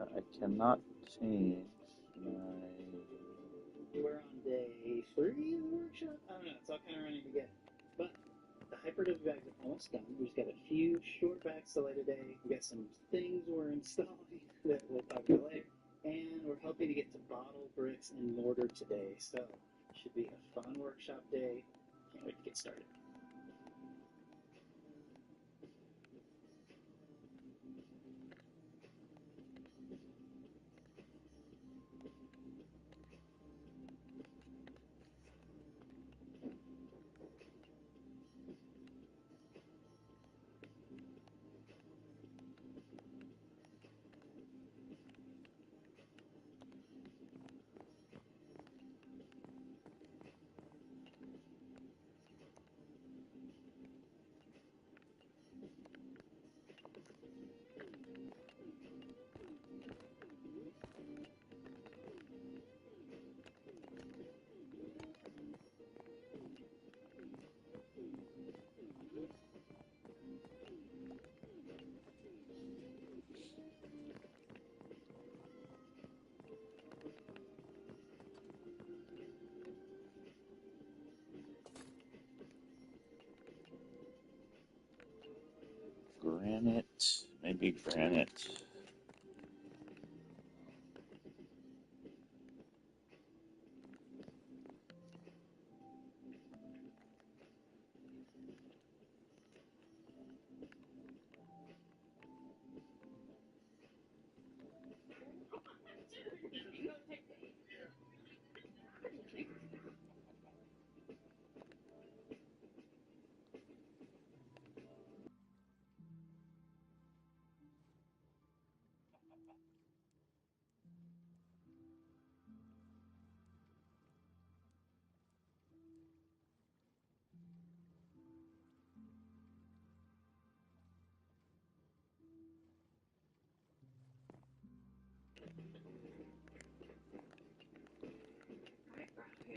I cannot change my... We're on day 3 of the workshop? I don't know, it's all kind of running together. But the hyper-dove bags are almost done. We've got a few short bags to lay today. We've got some things we're installing that we'll talk about later. And we're hoping to get to bottle, bricks, and mortar today. So it should be a fun workshop day. Can't wait to get started. Granite, maybe granite.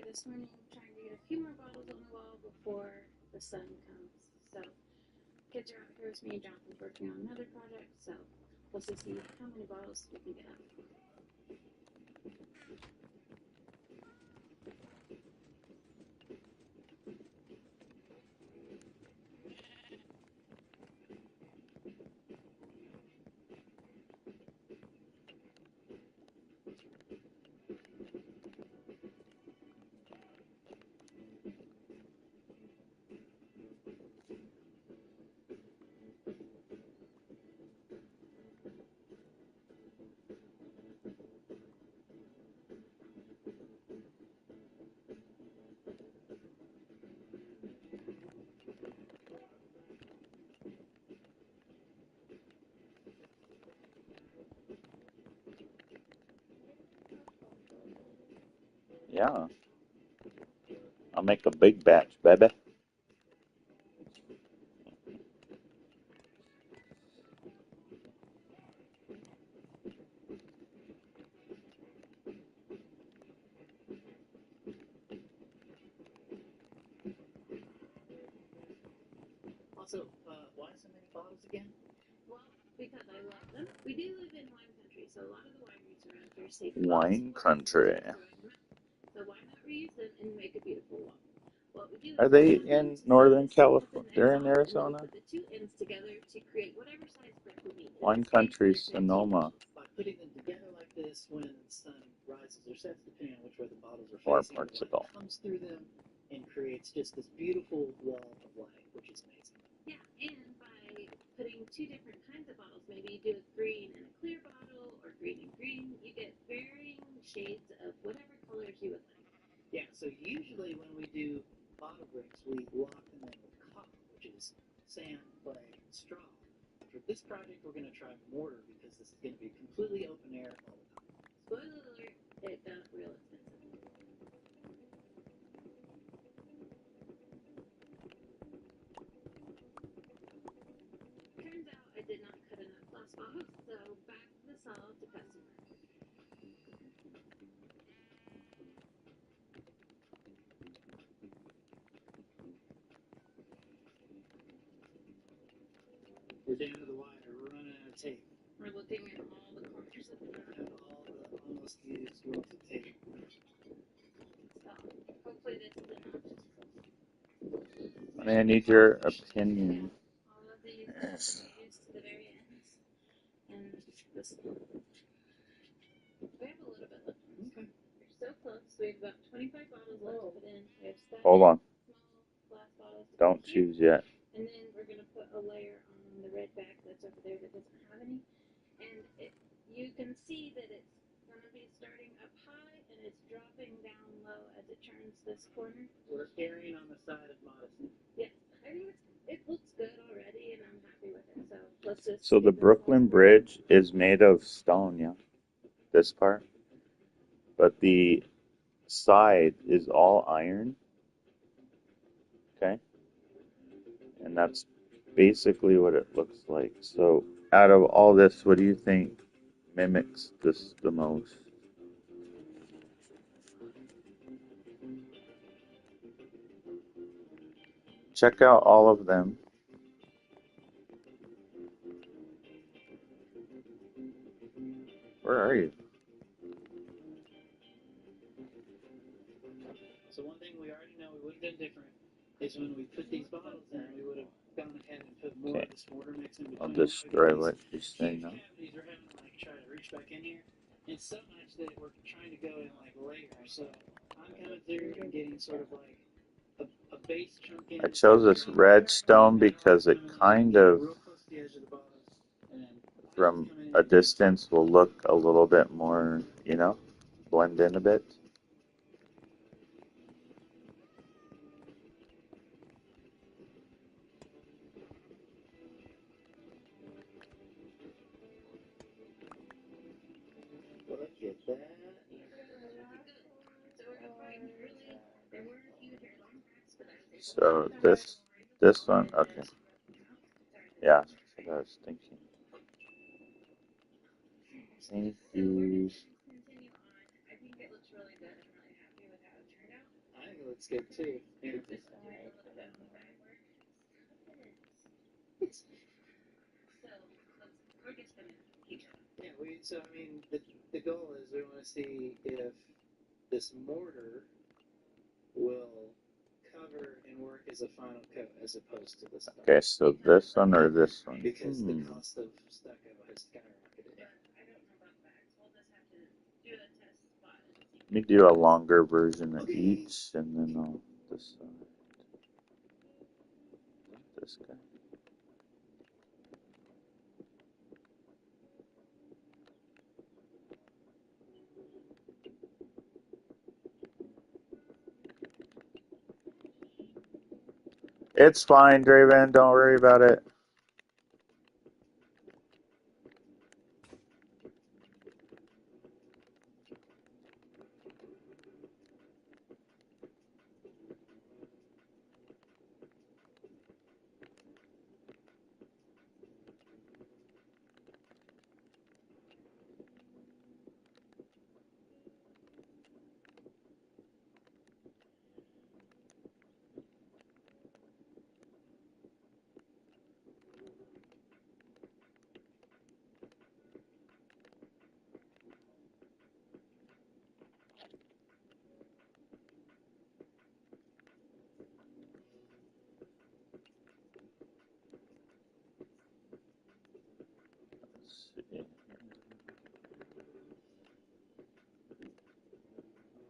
This morning, trying to get a few more bottles on the wall before the sun comes. So, kids are out here with me. Jonathan's working on another project, so we'll see how many bottles we can get up. Yeah. I'll make a big batch, baby. Also, why so many bottles again? Well, because I love them. We do live in wine country, so a lot of the wineries around here say Wine country. so why not reuse them and make a beautiful wall? What we do Are they in Northern California? They're in Arizona? put the two ends together to create whatever size brick we need. Wine country, Sonoma. By putting them together like this, when the sun rises or sets, depending on which way the bottles are Or facing, Portugal. it comes through them and creates just this beautiful wall of light, which is amazing. Yeah, and by putting two different kinds of bottles, maybe you do a green and a clear bottle, or green and green, you get varying shades of whatever colors you would like. Yeah, so usually when we do bottle bricks, we lock them in with copper, which is sand, clay, and straw. For this project, we're going to try mortar because this is going to be completely open air all the time. Spoiler alert, it got real expensive. Turns out I did not cut enough glass bottles, so back to the saw to cut some more. We're down to the wire. We're running out of tape. We're looking at all the corners of the map. And all the almost used wilted tape. So hopefully this is enough. I need your opinion. All of these used to the very end. And this one. We have a little bit left. Okay. We're so close. We have about 25 bottles left to put in. We have 7 Hold on. small glass bottles. Don't choose yet. And then we're going to put a layer on the red back that's over there that doesn't have any. And you can see that it's going to be starting up high and it's dropping down low as it turns this corner. We're erring on the side of modesty. Yes, I think it looks good already and I'm happy with it. So let's just. So the Brooklyn Bridge is made of stone, yeah? This part? But the side is all iron. Okay? And that's basically what it looks like. So out of all this, what do you think mimics this the most? Check out all of them. Where are you? So one thing we already know we would have done different is when we put these bottles in, we would have gone ahead and put more of this mortar mix in between. I'll destroy what she's saying now. Cavities are having to like try to reach back in here. And so much that we're trying to go in like layers. So I'm coming through and getting sort of like a base chunk in. I chose this red stone because it kind of, real close to the edge of the bottles. And from a distance, will look a little bit more, you know, blend in a bit. Look at that. So this one, okay. Yeah, that's what I was thinking. Thank you. I think it looks really good. I'm really happy with how it turned out. I think it looks good too. Yeah. So we're just gonna keep it. Yeah, so I mean, the goal is we want to see if this mortar will cover and work as a final coat as opposed to this. Okay, so this one or this one? Because the cost of stucco has skyrocketed. I don't know about bags. We'll just have to do a test spot. Let me do a longer version of each, and then I'll decide. This guy. It's fine, Draven. Don't worry about it. Let's see.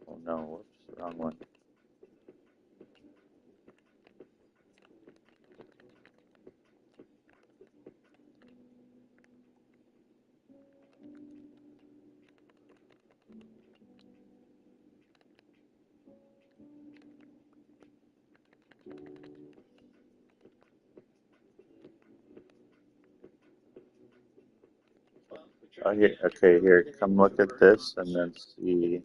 Oh no, whoops, wrong one. Okay, here, come look at this and then see.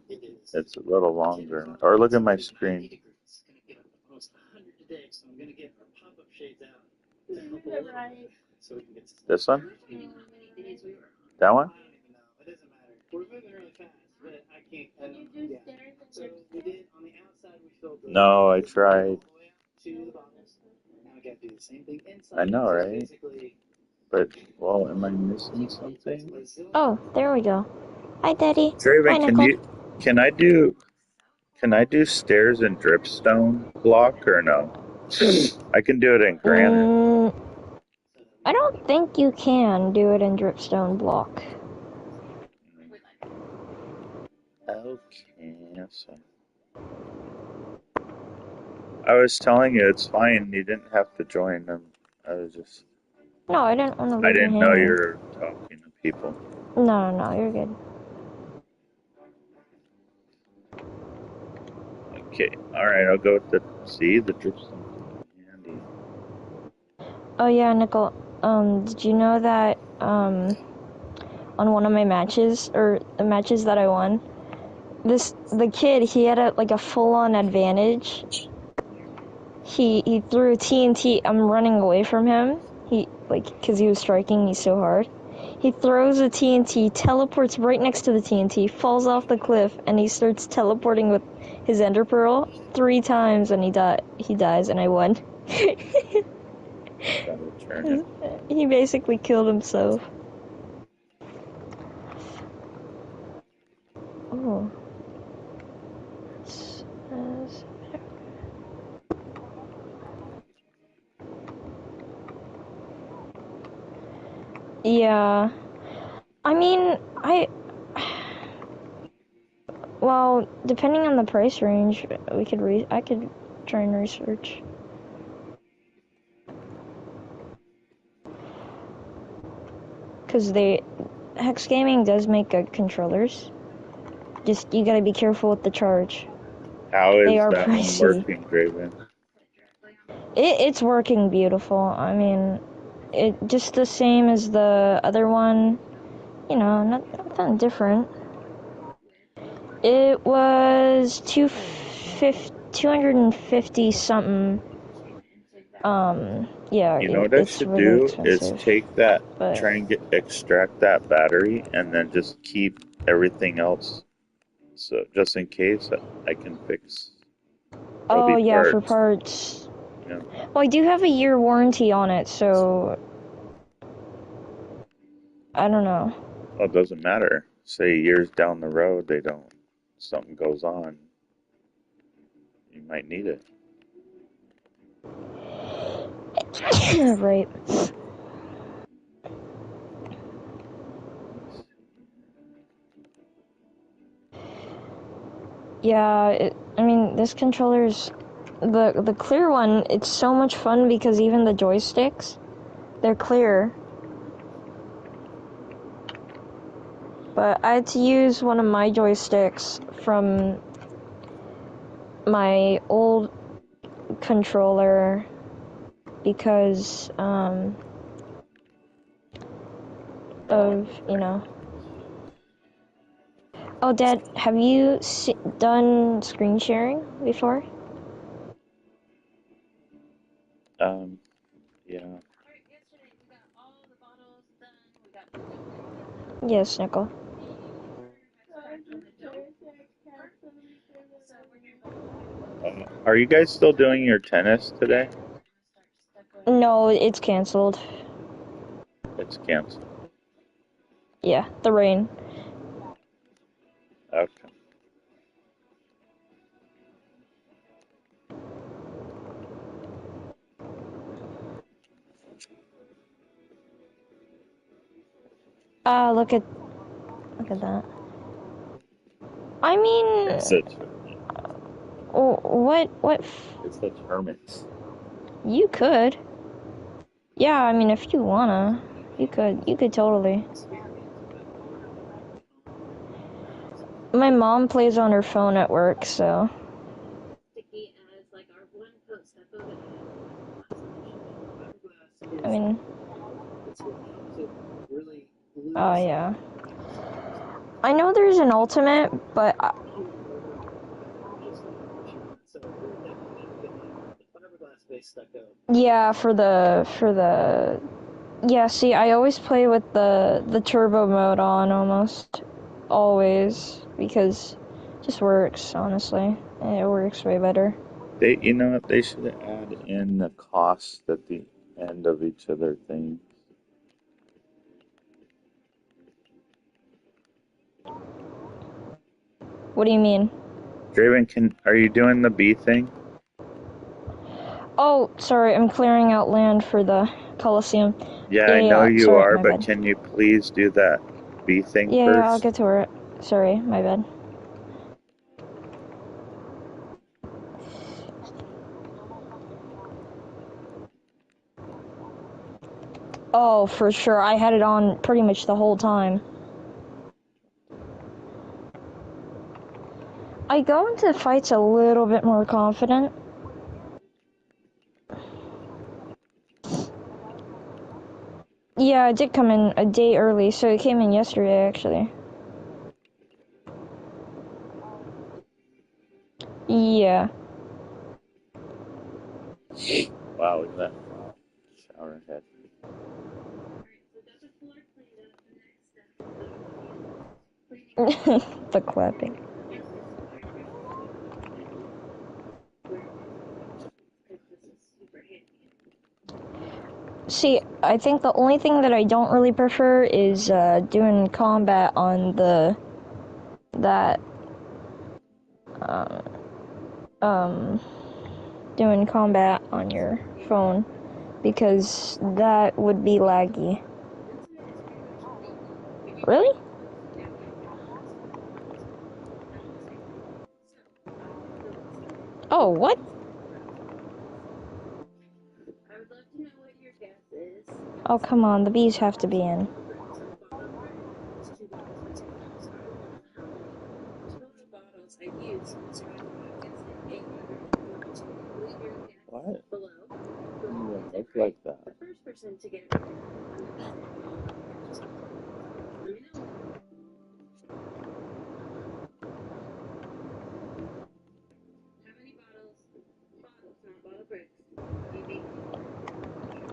It's a little longer. Or look at my screen. It's going to get almost 100 today, so I'm going to get our pop-up shades out to help a little bit, so we can get This one? That one? I don't even know. It doesn't matter. We're moving really fast, but I can't. Yeah. So we did on the outside. We filled the No, I tried. all the way out to the bottles. Now we got to do the same thing inside. I know, So right? basically, But, well, am I missing something? Oh, there we go. Hi, Daddy. Hi, Draven, Nicole. can I do, can I do stairs in dripstone block or no? I can do it in granite. I don't think you can do it in dripstone block. Okay, so I was telling you it's fine. You didn't have to join them. I was just, No, I didn't want to I leave you didn't know you hanging. were talking to people. No, you're good. Okay, alright, I'll go with the dripstone. Handy. Oh yeah, Nicole. Did you know that on one of my matches, or the matches that I won, the kid, he had a full-on advantage. He threw a TNT. I'm running away from him. Cause he was striking me so hard. He throws a TNT, teleports right next to the TNT, falls off the cliff, and he starts teleporting with his Ender Pearl 3 times, and he dies, and I won. Gotta turn it. He basically killed himself. Oh. Yeah. I mean, well, depending on the price range, I could try and research. Cause Hex Gaming does make good controllers. Just, you gotta be careful with the charge. How They is are that one pricey. working, Draven? It's working beautiful. I mean, it just the same as the other one. You know, nothing different. It was 250 something. Yeah, You know what I it's should really do is expensive. take that, But try and extract that battery, and then just keep everything else. So just in case I can fix. There'll oh be yeah, for parts. parts. Yeah. Well, I do have a year warranty on it, so I don't know. Well, it doesn't matter. Say years down the road, something goes on. You might need it. Right. Yeah, I mean, this controller's the clear one. It's so much fun because even the joysticks, they're clear. But I had to use one of my joysticks from my old controller because of, you know. Oh, Dad, have you done screen sharing before? Yeah. Yes, Nicole. Are you guys still doing your tennis today? No, it's canceled. It's canceled. Yeah, the rain. Okay. Look at that. I mean, It's a what? it's the termits. You could. Yeah, I mean, if you wanna, you could totally. My mom plays on her phone at work, so. I mean, oh yeah. I know there's an ultimate, but yeah, for the yeah. See, I always play with the turbo mode on almost always because it just works. Honestly, it works way better. You know what? They should add in the cost at the end of each of their things. What do you mean? Draven, are you doing the bee thing? Oh, sorry, I'm clearing out land for the Coliseum. Yeah, I know you sorry, are, my but bad. can you please do that bee thing Yeah, I'll first? get to it. Sorry, my bad. Oh, for sure. I had it on pretty much the whole time. I go into fights a little bit more confident. Yeah, it did come in a day early, so it came in yesterday, actually. Yeah. Wow, look at that. Shower head. The clapping. See, I think the only thing that I don't really prefer is doing combat on that um, um doing combat on your phone, because that would be laggy. Really? Oh, what? Oh, come on, the bees have to be in. What? Doesn't even look like that.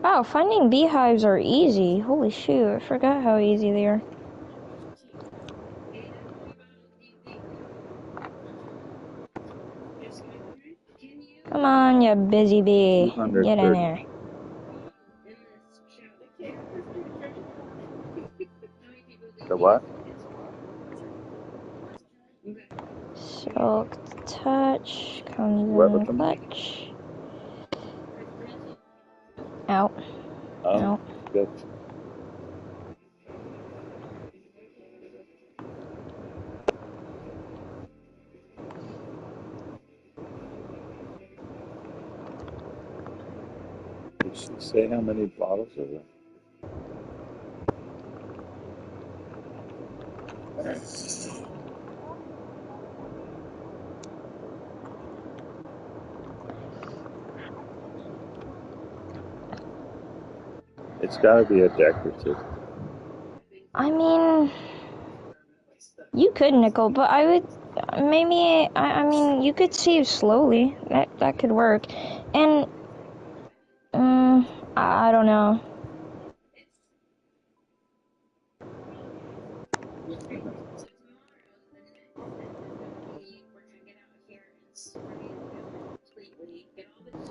Wow, finding beehives are easy. Holy shoot, I forgot how easy they are. Come on, you busy bee. Get in 230. there. The what? Silk touch comes What in with them? clutch. Out. Oh, Out. good. Did she say how many bottles of it? It's got to be a decorative. I mean, you could nickel, but I would maybe. I mean, you could save slowly. That could work. And I don't know.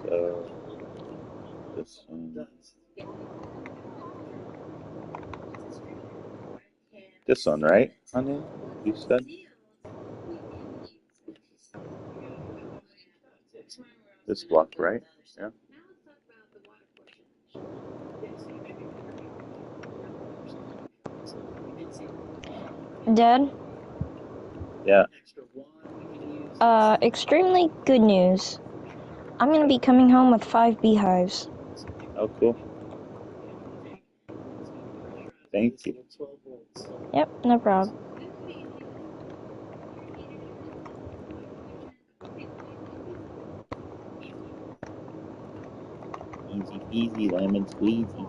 So this one. This one, right, honey? You said? This block, right? Yeah. Dad. Yeah. Extremely good news. I'm gonna be coming home with 5 beehives. Oh, cool. Thank you. Yep, no problem. Easy peasy, lemon squeezy.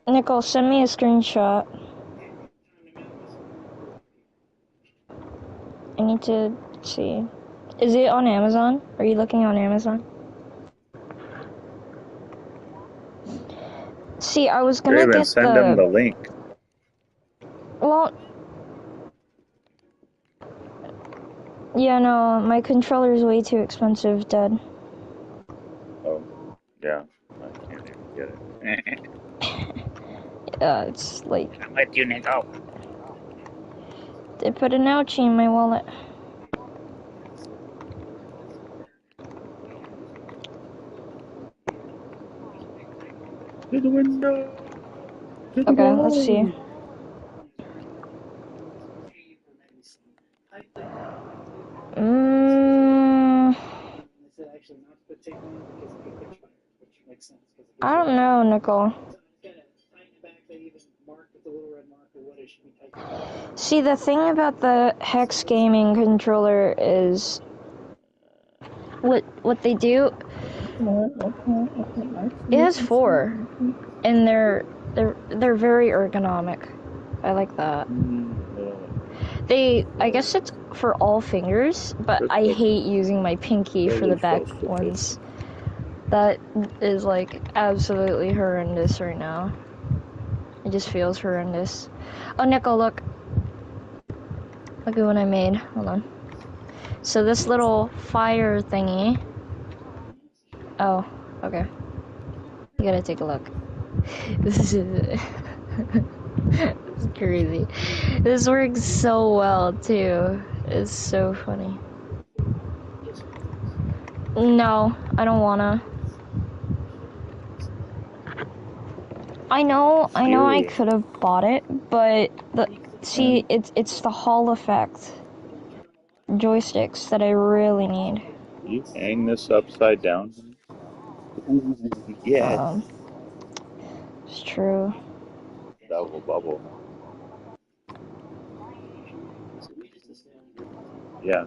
Nicole, send me a screenshot. I need to see. Is it on Amazon? Are you looking on Amazon? See, I was gonna Draven, get send him the... the link. Well... Yeah, no, my controller's way too expensive, Dad. Oh, yeah. I can't even get it. It's like I'm with you, Nico. they put an ouchie in my wallet. To the window. To the Okay, let's see. wall. Mm, They said actually not to put tape on it because it could catch fire, which makes sense because it I gets don't know, Nicole. So I just gotta tighten it back. They even marked with the little red marker what it should be tightened. See, the thing about the Hex Gaming controller is what they do. It has 4, and they're very ergonomic. I like that. I guess it's for all fingers, but I hate using my pinky for the back ones. That is like absolutely horrendous right now. It just feels horrendous. Oh, Nico, look. Look at what I made. Hold on. So this little fire thingy. Oh, okay. You gotta take a look. This is it's crazy. This works so well too. It's so funny. No, I don't wanna. I know I could have bought it, but see, it's the Hall effect joysticks that I really need. You hang this upside down. Ooh, yes. It's true. Double bubble. Yeah.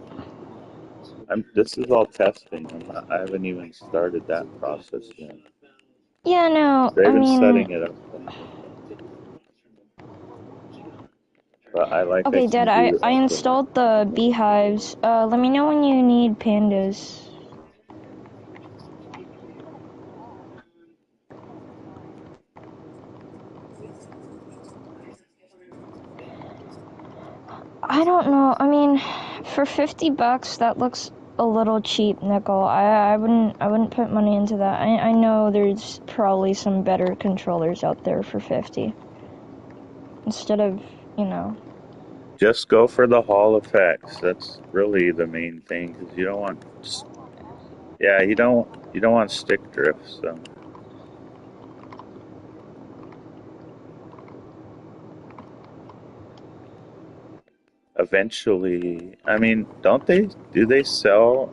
This is all testing. I haven't even started that process yet. Yeah, no, They're I even mean, setting it up. But I like okay, I can Dad, do I installed the beehives. Let me know when you need pandas. I don't know. I mean, for $50, that looks a little cheap, Nickel. I wouldn't put money into that. I know there's probably some better controllers out there for 50. Instead of, you know. Just go for the Hall effects. That's really the main thing because you don't want. Yeah, you don't want stick drift. So. Eventually, I mean, do they sell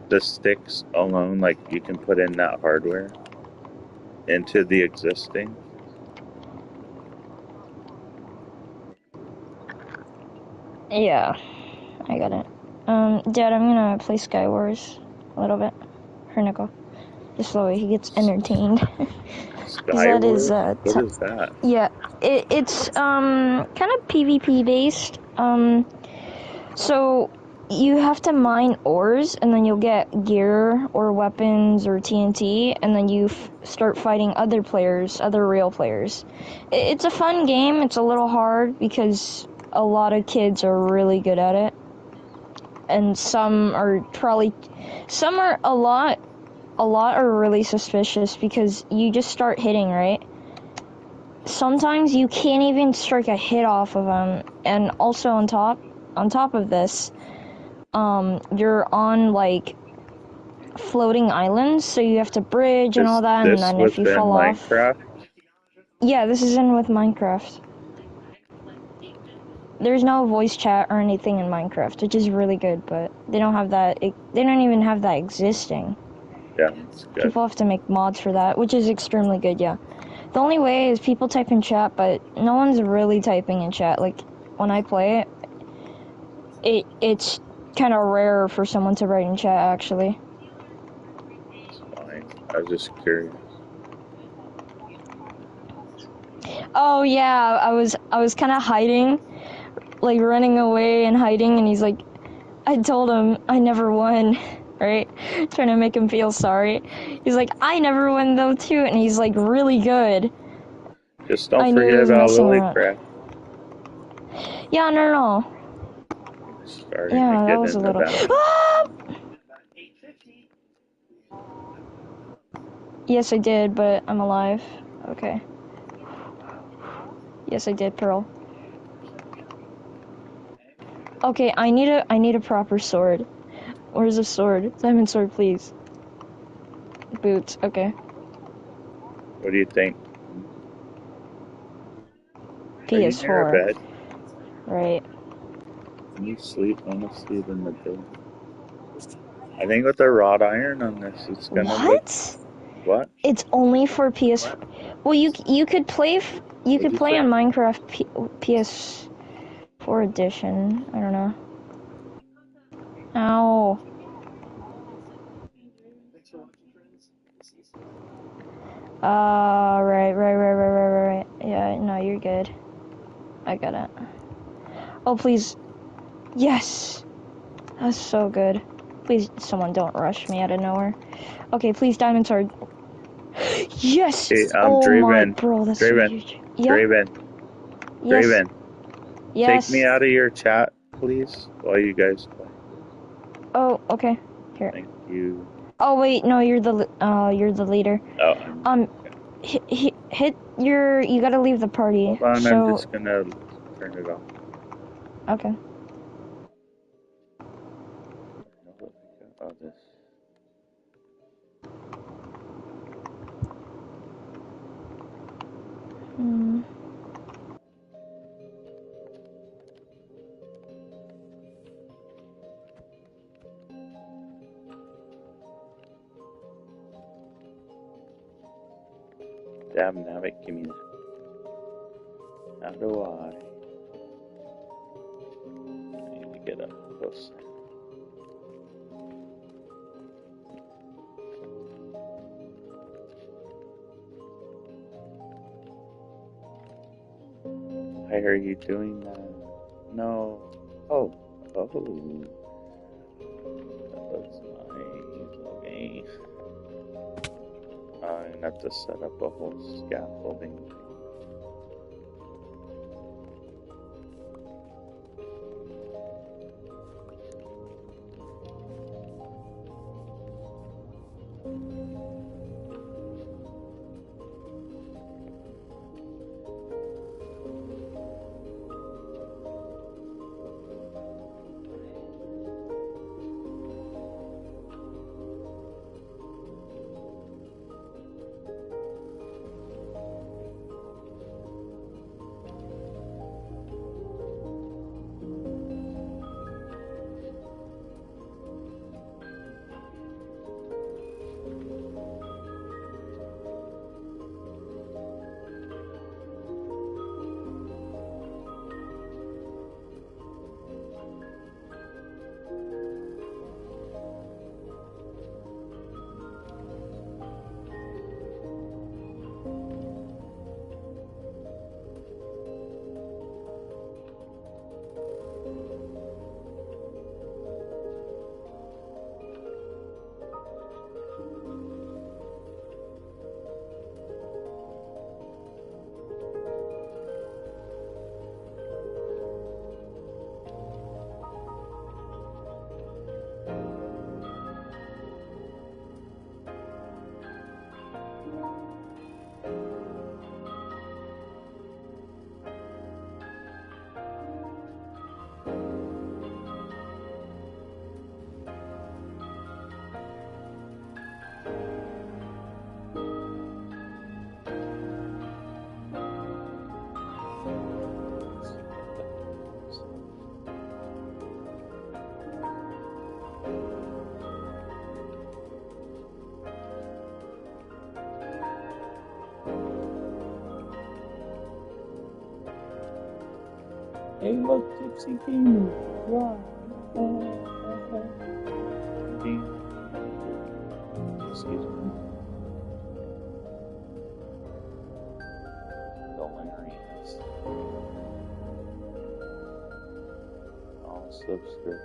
the sticks alone? Like you can put in that hardware into the existing? Yeah, I got it. Dad, I'm gonna play Skywars a little bit for Nickel. Just so he gets entertained. Because that is, What is that? yeah, it's, kind of PvP based. So you have to mine ores, and then you'll get gear or weapons or TNT, and then you start fighting other players, other real players. It's a fun game. It's a little hard because a lot of kids are really good at it, and some are a lot are really suspicious because you just start hitting, right? Sometimes you can't even strike a hit off of them, and also on top of this, you're on like floating islands, so you have to bridge and all that, and then if you fall off, yeah, this is in with Minecraft. There's no voice chat or anything in Minecraft, which is really good, but they don't have that. They don't even have that existing. Yeah, it's good. People have to make mods for that, which is extremely good. Yeah. The only way is people type in chat, but no one's really typing in chat. Like, when I play it's kind of rare for someone to write in chat, actually. It's fine. I was just curious. Oh, yeah, I was kind of hiding, like, running away and hiding, and he's like, I told him I never won, right? Trying to make him feel sorry. He's like, I never won, though, too, and he's, like, really good. Just don't I knew he forget was about messing around. Lilycraft. Yeah, no. Starting Yeah, to that get was a into little... that. Ah! Yes, I did, but I'm alive. Okay. Yes, I did, Pearl. Okay, I need a proper sword. Where's a sword? Diamond sword, please. Boots, okay. What do you think? Are you near a PS4. bed? Right. Can you sleep? I want to sleep in the bed. I think with the wrought iron on this, it's gonna look. What? What? It's only for PS4. Well, you could play you What'd could you play say? on Minecraft PS4 edition. I don't know. Ow. Thanks for watching, friends. See you soon. Right. Yeah, no, you're good. I got it. Oh, please. Yes. That's so good. Please, someone don't rush me out of nowhere. Okay, please, diamond sword. Yes! Hey, Oh my, Draven, bro, that's so Draven, huge. Yeah? Draven, Yes. Draven. Take me Yes. out of your chat, please, while you guys play. Oh, okay. Here. Thank you. Oh wait, no, you're the leader. Oh, Hit your. You gotta leave the party. hold on. I'm So just gonna turn it off. okay. Oh, this. Hmm. Damn, Navic, give me that. How do I need to get up close. Why are you doing that? No. Oh. Oh. That looks nice. Okay. I'm gonna have to set up a whole scaffolding. Hey, look, Gypsy King. Wow. Excuse me. Hilarious. All subscription.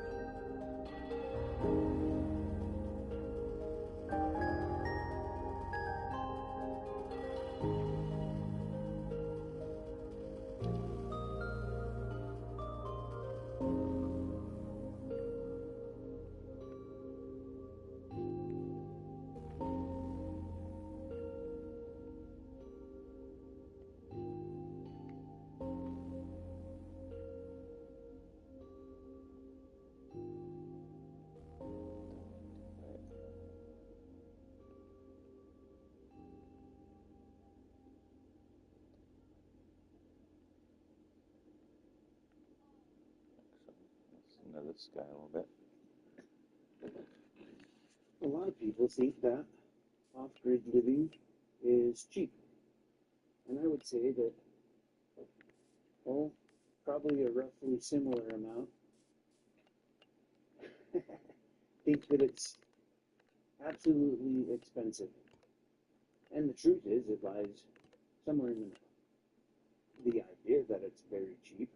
this guy a little bit. A lot of people think that off-grid living is cheap. And I would say that, well, probably a roughly similar amount think that it's absolutely expensive. And the truth is, it lies somewhere in the middle. The idea that it's very cheap,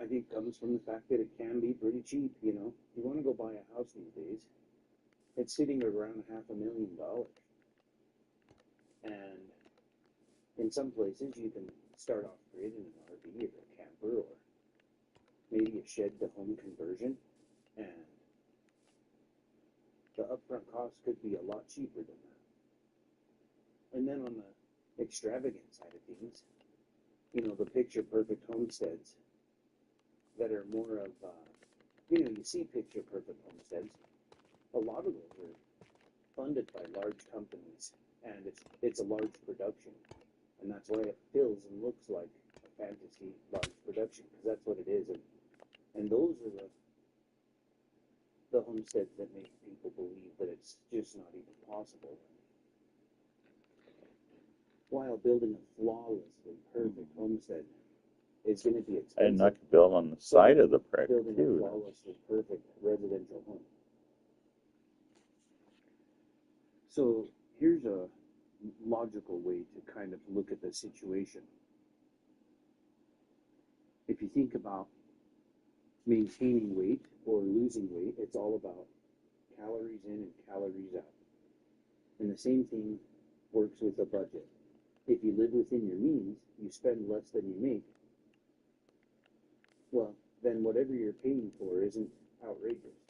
I think, comes from the fact that it can be pretty cheap. You know, you want to go buy a house these days, it's sitting around $500,000. And in some places, you can start off grid in an RV or a camper or maybe a shed to home conversion, and the upfront cost could be a lot cheaper than that. And then on the extravagant side of things, you know, the picture perfect homesteads that are more of, you know, you see picture perfect homesteads, a lot of those are funded by large companies, and it's a large production, and that's why it feels and looks like a fantasy large production, because that's what it is. And those are the homesteads that make people believe that it's just not even possible. While building a flawlessly perfect homestead is going to be expensive. And I could build on the side of the brick building a too. flawlessly perfect residential home. So here's a logical way to kind of look at the situation. If you think about maintaining weight or losing weight, it's all about calories in and calories out. And the same thing works with a budget. If you live within your means, you spend less than you make, well, then whatever you're paying for isn't outrageous.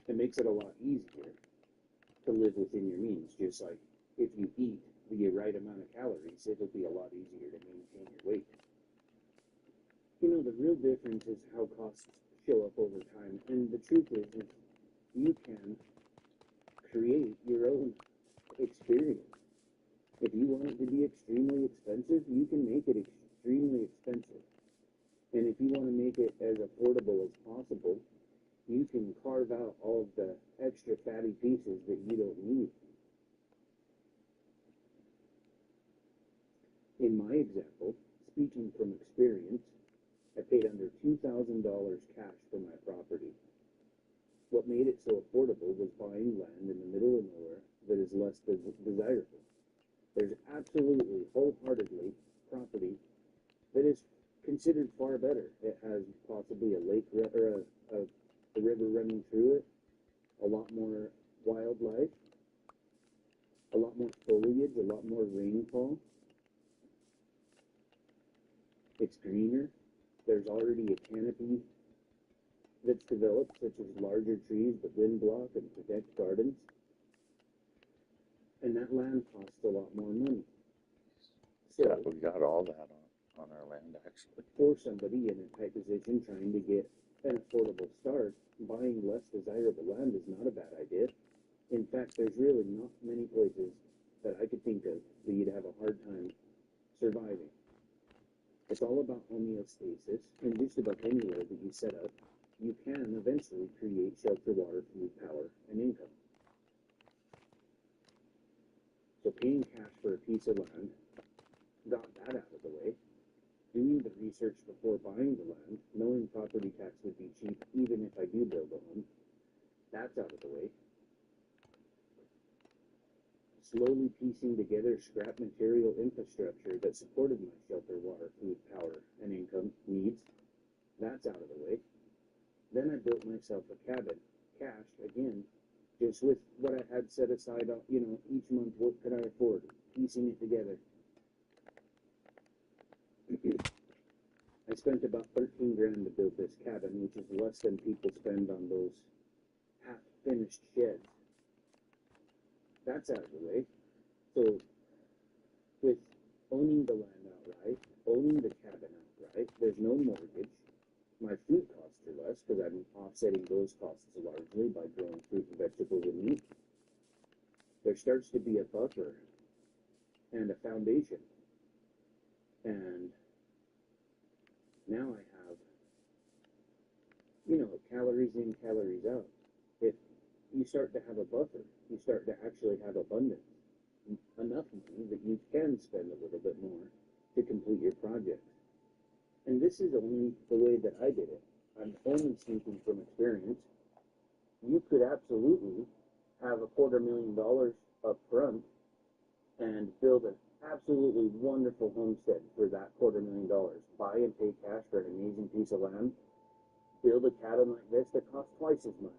It makes it a lot easier to live within your means. Just like if you eat the right amount of calories, it'll be a lot easier to maintain your weight. You know, the real difference is how costs show up over time. And the truth is you can create your own experience. If you want it to be extremely expensive, you can make it extremely expensive. And if you want to make it as affordable as possible, you can carve out all of the extra fatty pieces that you don't need. In my example, speaking from experience, I paid under $2,000 cash for my property. What made it so affordable was buying land in the middle of nowhere that is less desirable. There's absolutely, wholeheartedly, property that is considered far better. It has possibly a lake or a river running through it, a lot more wildlife, a lot more foliage, a lot more rainfall. It's greener. There's already a canopy that's developed, such as larger trees that wind block and protect gardens. And that land costs a lot more money. So, Yeah, we got all that on our land, actually. for somebody in a tight position trying to get an affordable start, buying less desirable land is not a bad idea. In fact, there's really not many places that I could think of that you'd have a hard time surviving. It's all about homeostasis, and just about anywhere that you set up, you can eventually create shelter, water, food, power, and income. So paying cash for a piece of land got that out of the way. Doing the research before buying the land, knowing property tax would be cheap even if I do build a home, that's out of the way. Slowly piecing together scrap material infrastructure that supported my shelter, water, food, power, and income needs, that's out of the way. Then I built myself a cabin, cash, again, just with what I had set aside, you know, each month, what could I afford, piecing it together. I spent about $13,000 to build this cabin, which is less than people spend on those half-finished sheds. That's out of the way. So, with owning the land outright, owning the cabin outright, there's no mortgage. My food costs are less because I'm offsetting those costs largely by growing fruit and vegetables and meat. There starts to be a buffer and a foundation. And Now I have, calories in, calories out. If you start to have a buffer, you start to actually have abundance, enough money that you can spend a little bit more to complete your project. And this is only the way that I did it. I'm only speaking from experience. You could absolutely have $250,000 up front and build an absolutely wonderful homestead for that $250,000. Buy and pay cash for an amazing piece of land. Build a cabin like this that costs twice as much,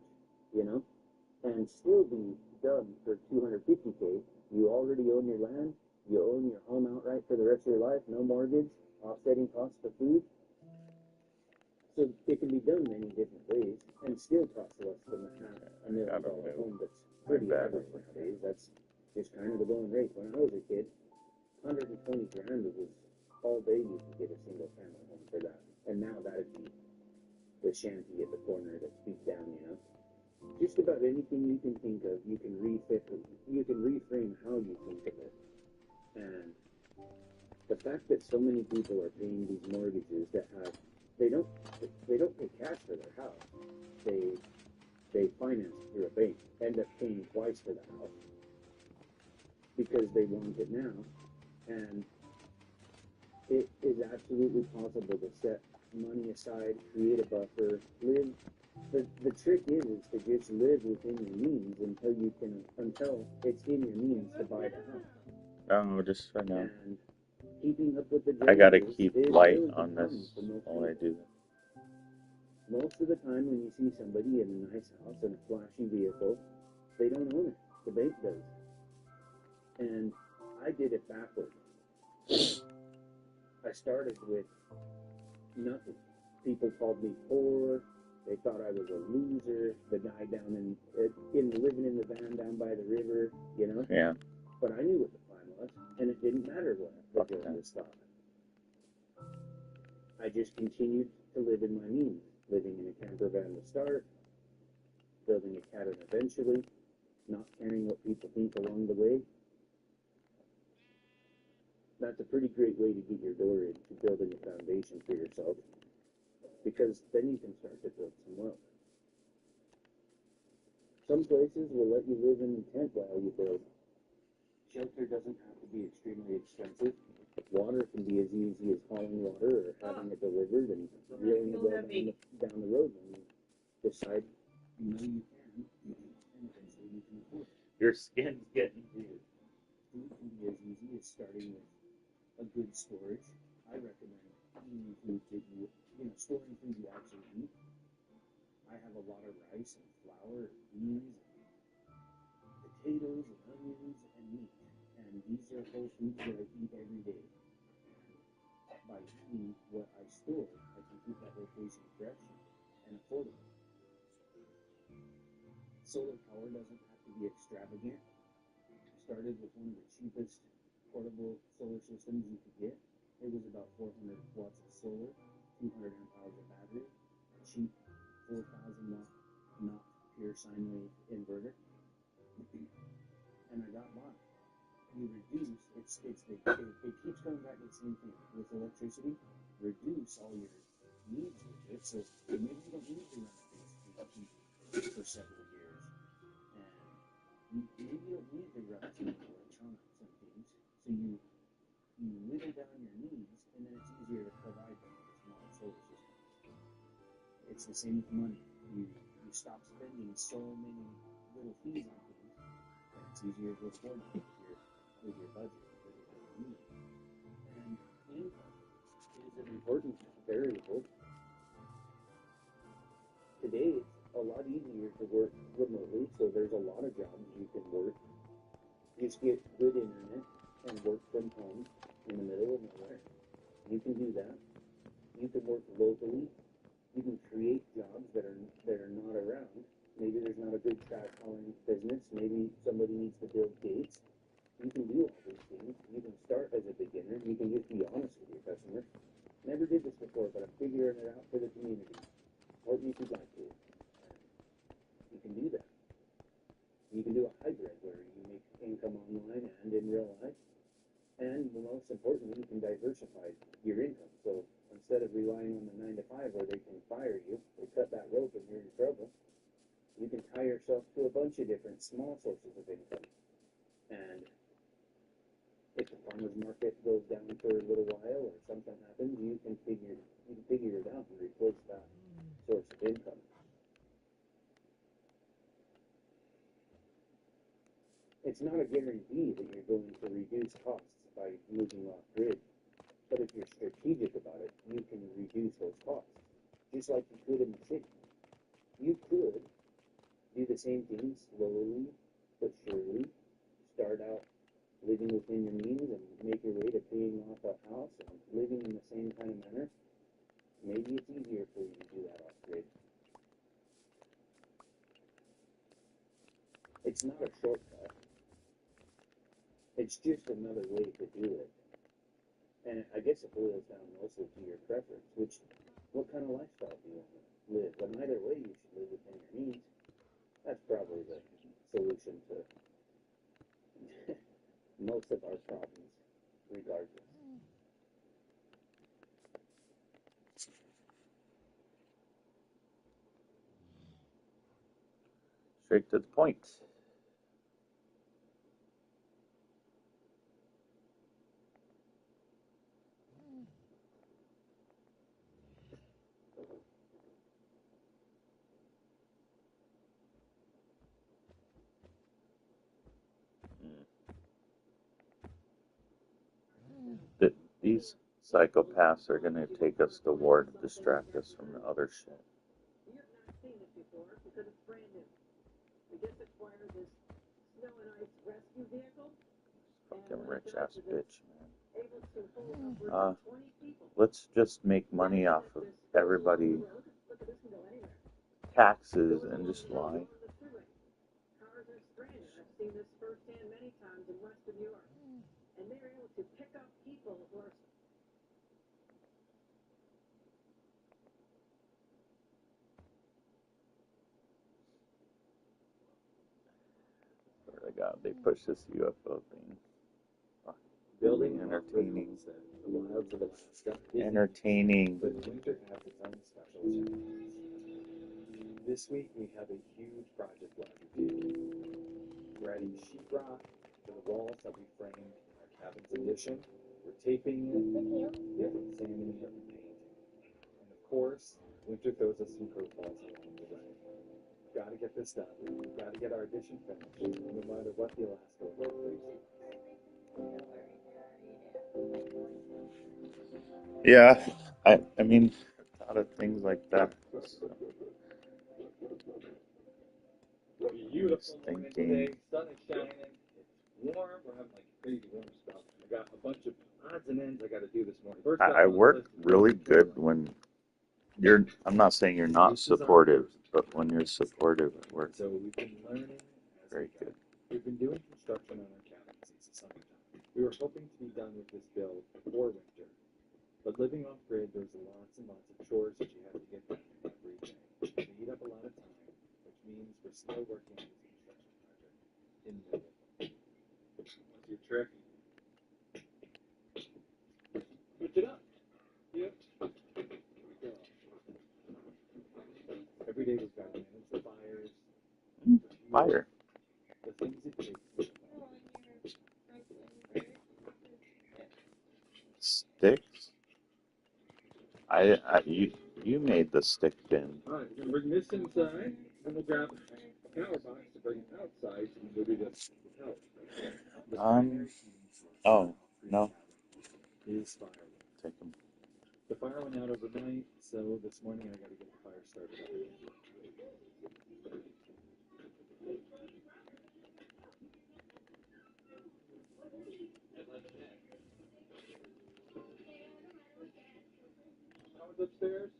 and still be done for $250K. You already own your land. You own your home outright for the rest of your life. No mortgage, offsetting costs for food. So it can be done many different ways and still cost less than a $500,000 home that's pretty average nowadays. That's just kind of the going rate. When I was a kid, $120,000 was all day you could get a single family home for that. And now that'd be the shanty at the corner that's beat down, Just about anything you can think of, you can reframe how you think of it. And the fact that so many people are paying these mortgages that they don't pay cash for their house. They finance it through a bank, end up paying twice for the house because they want it now. And it is absolutely possible to set money aside, create a buffer, live. The trick is to just live within your means until it's in your means to buy the house. Oh, just right now. And keeping up with the I gotta Joneses keep is light really on common this for most while I people. do that. Most of the time when you see somebody in a nice house and a flashy vehicle, they don't own it. The bank does. And I did it backwards. I started with nothing. People called me poor. They thought I was a loser. The guy down in living in the van down by the river, Yeah. But I knew what the plan was, and it didn't matter what the Joneses thought. I just continued to live in my means, living in a camper van to start, building a cabin eventually, not caring what people think along the way. That's a pretty great way to get your door into building a foundation for yourself, because then you can start to build some wealth. Some places will let you live in a tent while you build. Shelter doesn't have to be extremely expensive. Water can be as easy as hauling water or having it delivered and reeling it down the road when you decide you can, and eventually you can afford it. Your skin's getting weird. Food can be as easy as starting with a good storage. I recommend eating food that storing food you actually eat. I have a lot of rice and flour and beans and potatoes and onions and meat. And these are whole foods that I eat every day. And by eating what I store, I can keep that location fresh and affordable. Solar power doesn't have to be extravagant. I started with one of the cheapest portable solar systems you could get. It was about 400 watts of solar, 200 amp hours of battery, cheap 4,000 watt, not pure sine wave inverter, and I got by. You reduce, it keeps coming back to the same thing with electricity. Reduce all your needs with it, so maybe you don't need to run a base for several years, and maybe you don't need to run too much electronics and things, so you whittle down your needs, and then it's easier to provide them with a smaller solar system. It's the same with money. You stop spending so many little fees on things, and it's easier to afford them with your budget and with your needs. And income is an important variable. Today, it's a lot easier to work remotely, so there's a lot of jobs you can work. Just get good internet and work from home in the middle of nowhere. You can do that. You can work locally. You can create jobs that are not around. Maybe there's not a good trash hauling business. Maybe somebody needs to build gates. You can do all these things. You can start as a beginner. You can just be honest with your customer. Never did this before, but I'm figuring it out for the community. Help me if you'd like to. You can do that. You can do a hybrid where you make income online and in real life. And most importantly, you can diversify your income. So instead of relying on the 9 to 5 where they can fire you, they cut that rope and you're in trouble. You can tie yourself to a bunch of different small sources of income. And if the farmer's market goes down for a little while or something happens, you can figure it out and replace that source of income. It's not a guarantee that you're going to reduce costs by moving off grid, but if you're strategic about it, you can reduce those costs, just like you could in the city. You could do the same thing slowly but surely. Start out living within your means and make your way to paying off a house and living in the same kind of manner. Maybe it's easier for you to do that off grid. It's not a shortcut. It's just another way to do it. And I guess it boils down mostly to your preference, what kind of lifestyle do you want to live? But either way, you should live within your means. That's probably the solution to most of our problems, regardless. Straight to the point. These psychopaths are going to take us to war to distract us from the other shit. You have not seen it before because it's brand new. We just acquired this snow and ice rescue vehicle. Fucking rich ass bitch, man. Able to hold upwards of 20 people. Let's just make money off of everybody taxes and just lie. Cars are stranded. I've seen this firsthand many times in Western New York. And they're able to pick up people who are Swear to God, they push this UFO thing. Building entertaining. The wilds of Alaska. Entertaining. But winter has its own special challenges. This week we have a huge project we're undertaking. We're adding sheetrock to the walls that we framed our cabin's addition. We're taping it, sanding it, and painting. And of course, winter throws us some curveballs along the way. We've got to get this done. We've got to get our addition finished, no matter what the Alaska weather brings. Yeah, I mean, a lot of things like that. So, Beautiful morning today. Sun is shining. It's warm. We're having like crazy warm stuff. I got a bunch of odds and ends I got to do this morning. First I work really good when you're. I'm not saying you're not supportive, but when you're supportive at work, So we've been learning as very we go. good. We've been doing construction on our cabin since the summertime. We were hoping to be done with this build before winter, but living off grid, there's lots and lots of chores that you have to get done every day. They eat up a lot of time, which means we're still working on this construction project in the middle. What's your trick? Switch it up. Yep. Every day we've got to manage the fires. Fire. The things it takes. Sticks. You made the stick pin. All right, we're gonna bring this inside, and we'll grab a power box to bring it outside, so we'll do this help. Oh no. Is fire. Take them. The fire went out overnight, so this morning I got to get the fire started up again. Someone's upstairs.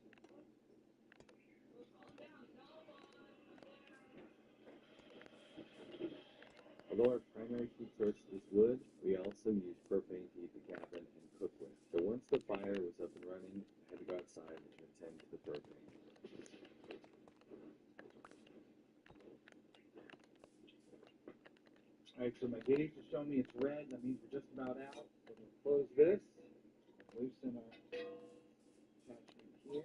Although our primary heat source is wood, we also use propane to heat the cabin and cook with. So once the fire was up and running, I had to go outside and attend to the propane. Alright, so my gauge is showing me it's red. That means we're just about out. So we'll close this, loosen our here.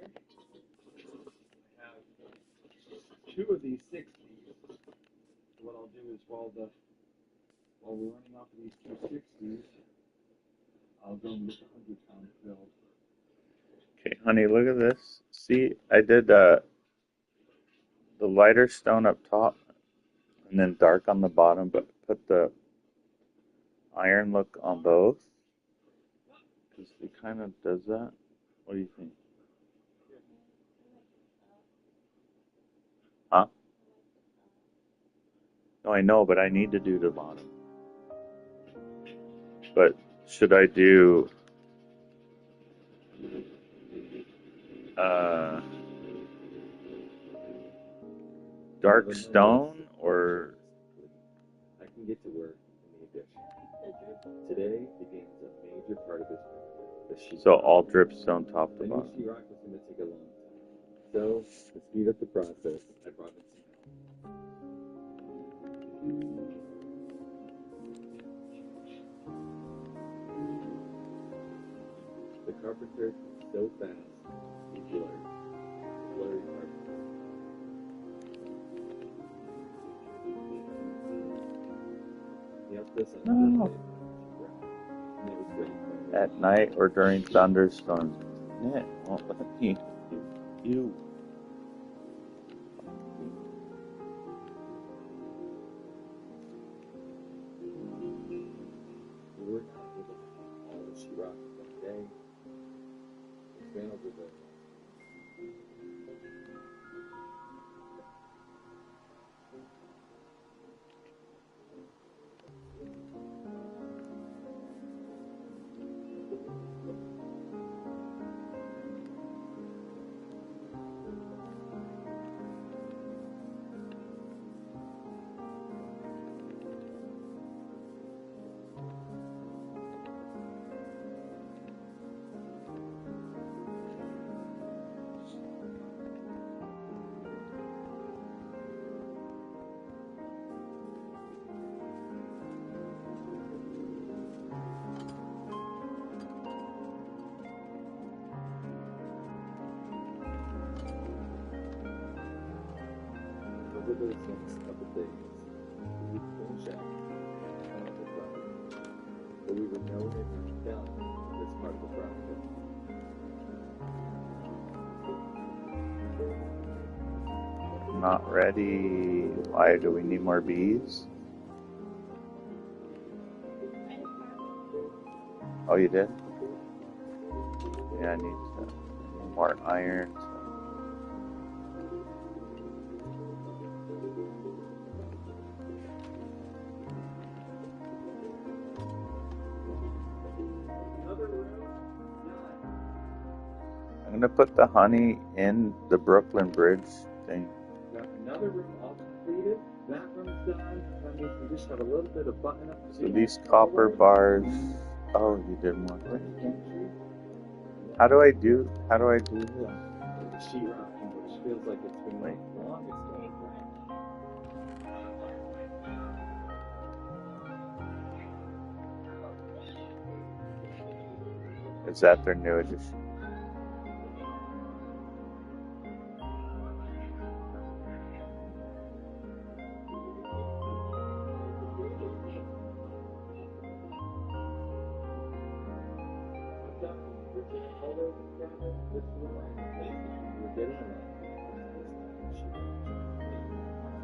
I have two of these 60s. So what I'll do is while we're running off of these two 60s, I'll go and get the 100-pound filled. Okay, honey, look at this. See, I did the lighter stone up top and then dark on the bottom, but put the iron look on both. Because it kind of does that. What do you think? Huh? No, I know, but I need to do the bottom. But should I do dark stone or I can get to work in the addition. Today begins a major part of this project. The sheetrock. so all dripstone top to The new bottom? sheetrock was going to take a long time. So, to speed up the process, I brought in some help. The carpenter is so fast, he blurry. Blurry carpenter. He helped us on No. the and it was great. At night or during thunderstorms? Yeah, won't let me. You. We were not able to have all the sheetrock in one day. We ran over the over those next couple days, we would finish up the project. But we were nowhere near done with this part of the project. Not ready. Why do we need more bees? Oh, you did? Yeah, I need more iron. I'm gonna put the honey in the Brooklyn Bridge thing. Got another room all completed. That room's done. That means we just have a little bit of button up to So do. these copper bars. Oh, you did more. How do I do this? The sheetrock, which feels like it's been the longest going. Is that their new edition?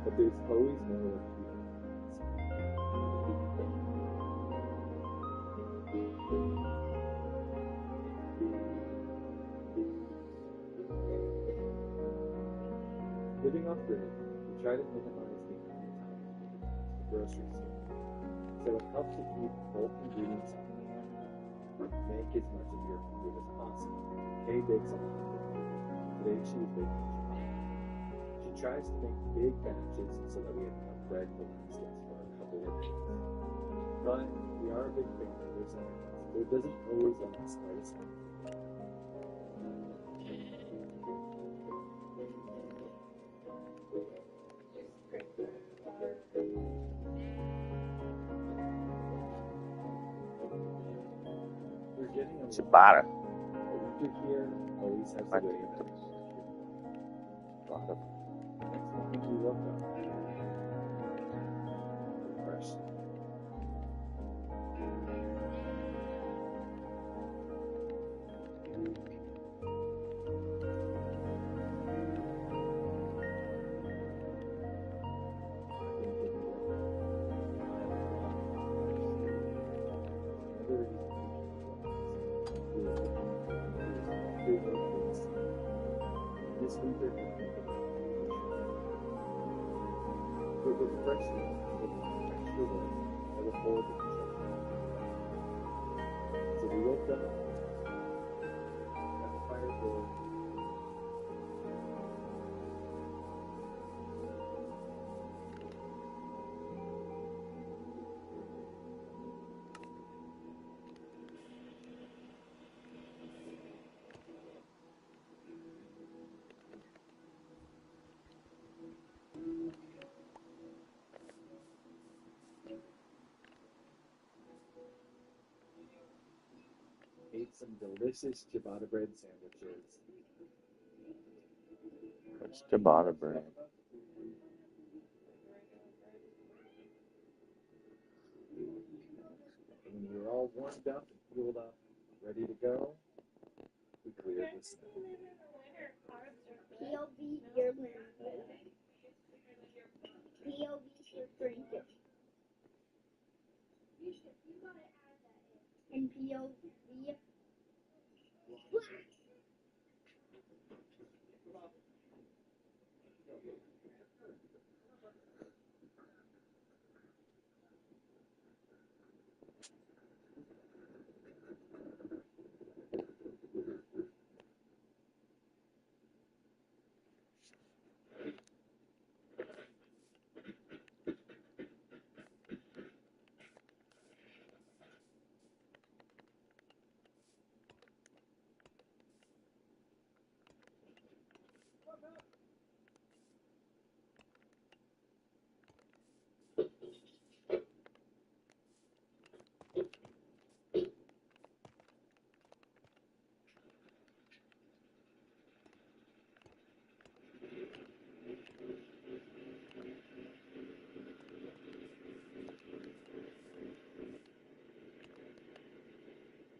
But there's always more to Living off grid, we try to minimize the amount of time we take to the grocery store. So it helps to keep bulk ingredients on hand and make as much of your food as possible. Kay bakes a lot of food. Today she was baking chocolate. She tries to make big batches so that we have enough bread to last us for a couple of days. But we are a big family, so it doesn't always last quite as long. It's a butter. The winter here always these types What? of way events. A lot of Next morning we woke up. Fresh. This winter, it was fresh with extra warm. I look forward to construction. So we woke up, got the fire going. Ate some delicious ciabatta bread sandwiches. what's ciabatta bread? And when we were all warmed up and fueled up, ready to go, we cleared the snow. POV, your lemon. POV, your drinking. And POV,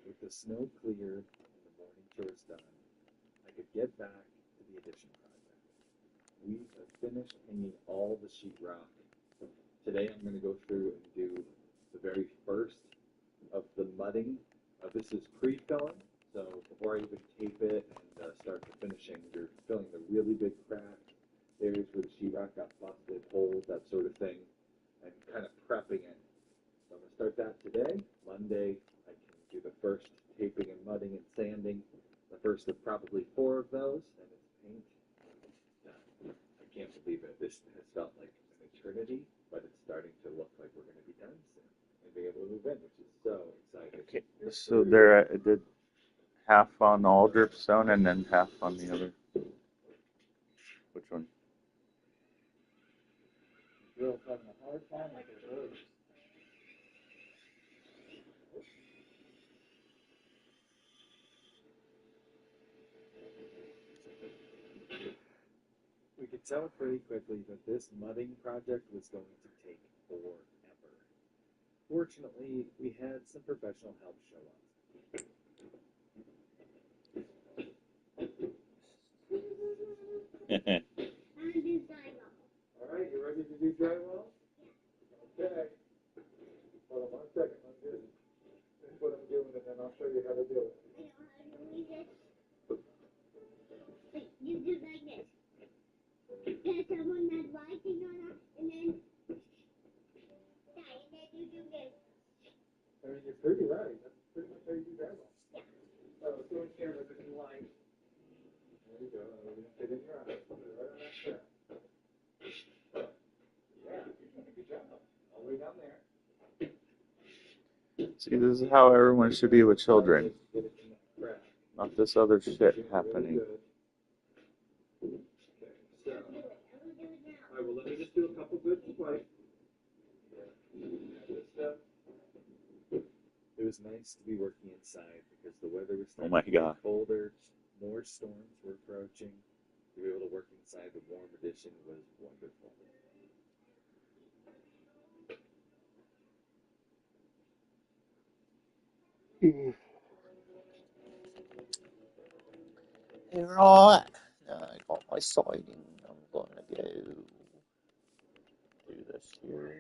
With the snow cleared and the morning chores done, I could get back to the addition project. We have finished hanging all the sheetrock. Today I'm going to go through and do the very first of the mudding. This is pre-filling, so before I even tape it and start the finishing, you're filling the really big cracks, areas where the sheetrock got busted, holes, that sort of thing, and kind of prepping it. So I'm going to start that today. Monday, I can do the first taping and mudding and sanding, the first of probably 4 of those, and it's paint. I can't believe it. This has felt like an eternity, but it's starting to look like we're going to be done soon and be able to move in, which is so exciting. Okay, so there I did half on the all drip stone and then half on the other. Which one? Girls having a hard time with their words. We could tell pretty quickly that this mudding project was going to take forever. Fortunately, we had some professional help show up. All right, you ready to do drywall? Okay. Hold on 1 second. I'm just finish what I'm doing, and then I'll show you how to do it. wait, you do like this. There's someone that's writing on it, and then you do this. I mean, you're pretty right. That's pretty much how you do drywall. Yeah. Oh, it's going here with the light. There you go. Get in your eye. Put it right on that strap. Yeah, you're doing a good job. All the way down there. See, this is how everyone should be with children. Not this other shit happening. Okay, so, all right, well, let me just do a couple good swipes. It was nice to be working inside because the weather was Oh my starting to God. get colder. more storms were approaching. To be able to work inside the warm edition was wonderful. Right. Now I got my siding. I'm gonna go do this here.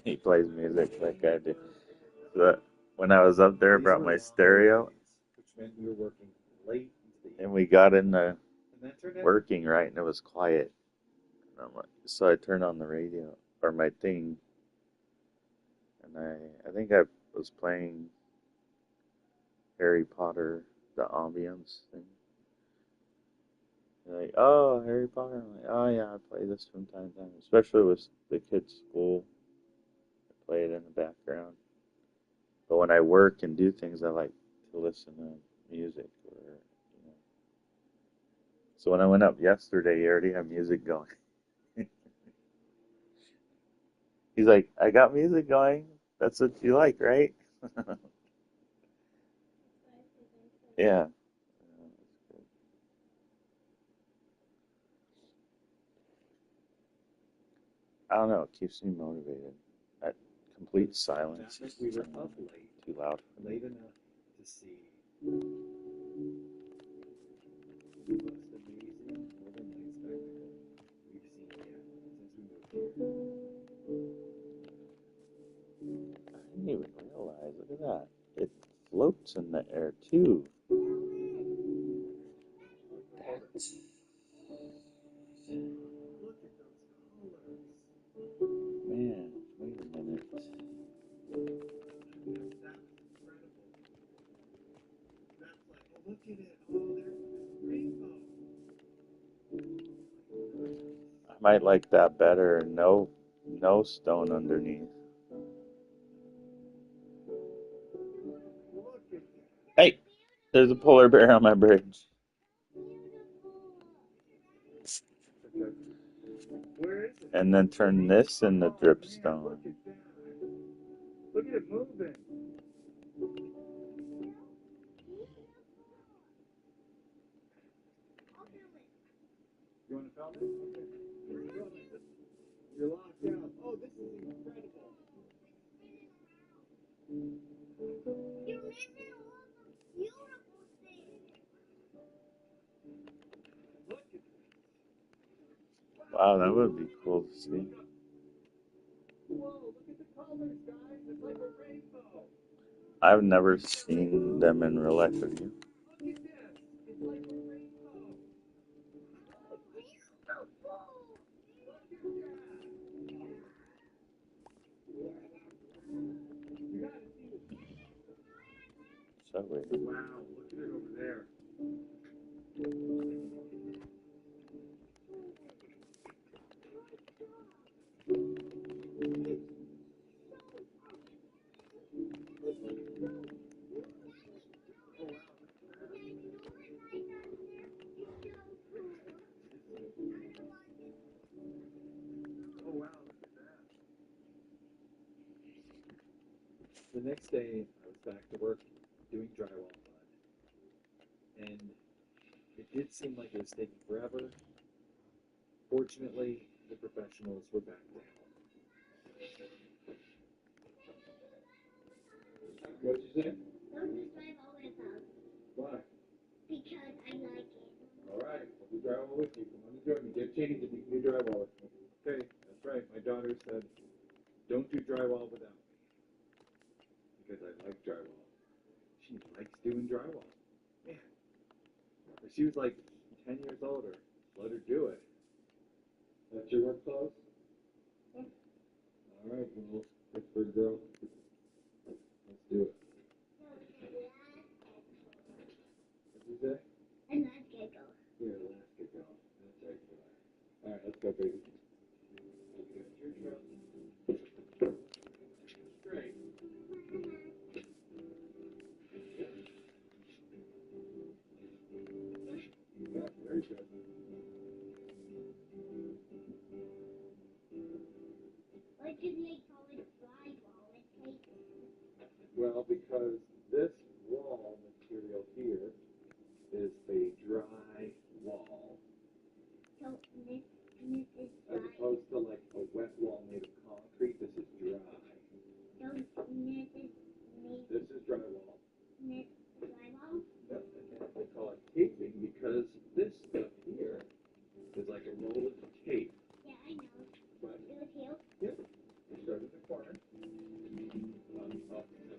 He plays music like I do. But when I was up there, I These brought were my long stereo, days, which meant we were working late into the and evening, we got in the and that turned out working right, and it was quiet. And I'm like, so I turned on the radio or my thing, and I think I was playing Harry Potter, the ambience thing. They're like, oh, Harry Potter. I'm like, oh yeah, I play this from time to time, especially with the kids' school. I play it in the background. But when I work and do things, I like to listen to music. So when I went up yesterday, he already had music going. He's like, I got music going. That's what you like, right? Yeah. I don't know. It keeps me motivated. That complete silence that is meant we were up late, too loud for me. late enough to see the most amazing Northern Light spectacle we've seen yet since we moved here. I didn't even realize. Look at that. It floats in the air too. That's Look at those colors. man. Wait a minute. That was incredible. That's like, oh, look at it. Oh, there's this rainbow. I might like that better. No stone underneath. Look at that. Hey, there's a polar bear on my bridge. Okay. Where is it? And then turn this into Oh, man, dripstone. look at that. Look at it moving. You want to film it? Okay. You're locked out. Oh, this is incredible. You're missing all the beautiful things. Look at this. Wow, that would be cool to see. Whoa, look at the colors, guys. It's like a rainbow. I've never seen them in real life. Have you? Look at this. It's like a rainbow. You gotta see it. So weird. Wow, look at it over there. Oh, wow, look at that. The next day, I was back to work doing drywall mud, and it did seem like it was taking forever. Fortunately, the professionals were back down. What'd you say? Don't just drive all the way out. Why? Because I like it. All right, I'll do drywall with you. Come on and join me. Get changed and you can do drywall with me. Okay, that's right. My daughter said, don't do drywall without me. Because I like drywall. She likes doing drywall. Man. If she was like 10 years older, let her do it. That's your work clothes? Yeah. All right, well, Pittsburgh girl. Let's do it. What'd you say? And let's get going. Yeah, let's get going. That's right. All right, let's go, baby. Great. So this is As dry. opposed to like a wet wall made of concrete, this is dry. So this is made This is drywall. this drywall. Yep, and they call it taping because this stuff here is like a roll of tape. Yeah, I know. But It was here. yep, you start in the corner. Up in the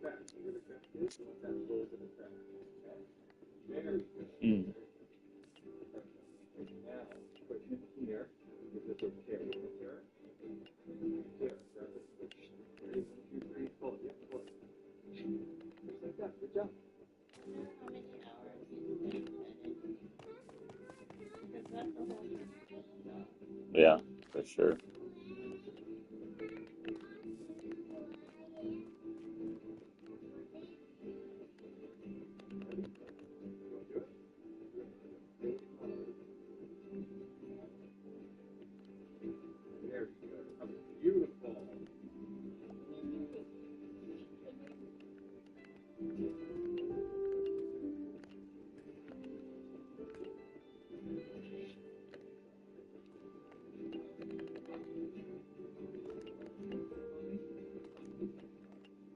crack. See where the crack is? So that rolls in the crack. Okay. Very good. Mm. Now, put him here. If this will carry him here. Here, grab this switch. 3, 2, 3, pull it. Yeah, pull it. Just like that. Good job. I don't know how many hours you put in it. Because that's the whole job. Yeah, for sure. There we go. Beautiful.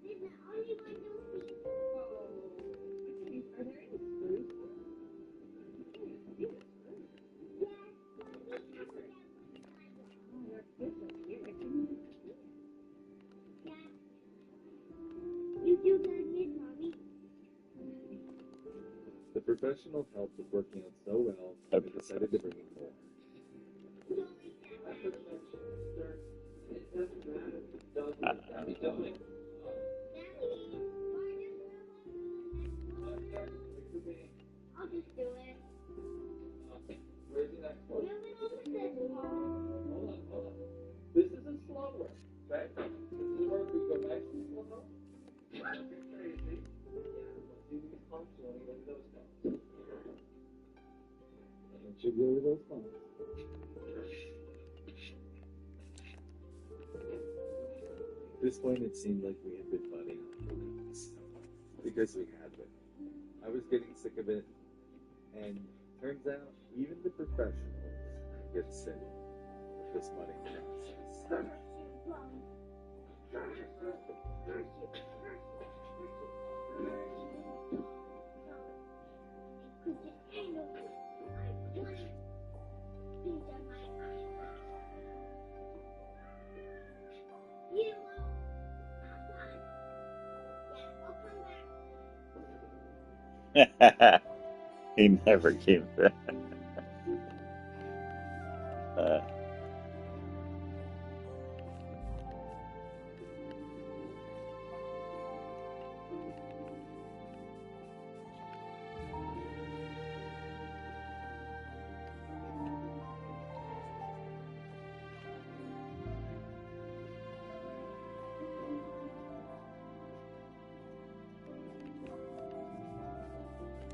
This is the only one you'll see. Are there any screws? I can't even see the screws. Yes, but we have to get one sidewalk. Oh, they're good up here. I couldn't even see it. Yeah. You do good, Miss Mommy. The professional help was working out so well, A we decided to bring in more. You don't like that. It doesn't matter. Daddy, why does I'll just do it. Where's the next one? Move it over this wall. Hold on. This is a slower, okay? This is where we go nice and slow. Don't get crazy. Yeah, let's see these pumps. You want to go to those pumps. Don't you go to those pumps. At this point, it seemed like we had been budding because we had been. I was getting sick of it, and turns out even the professionals get sick of this budding process. He never came back. Uh,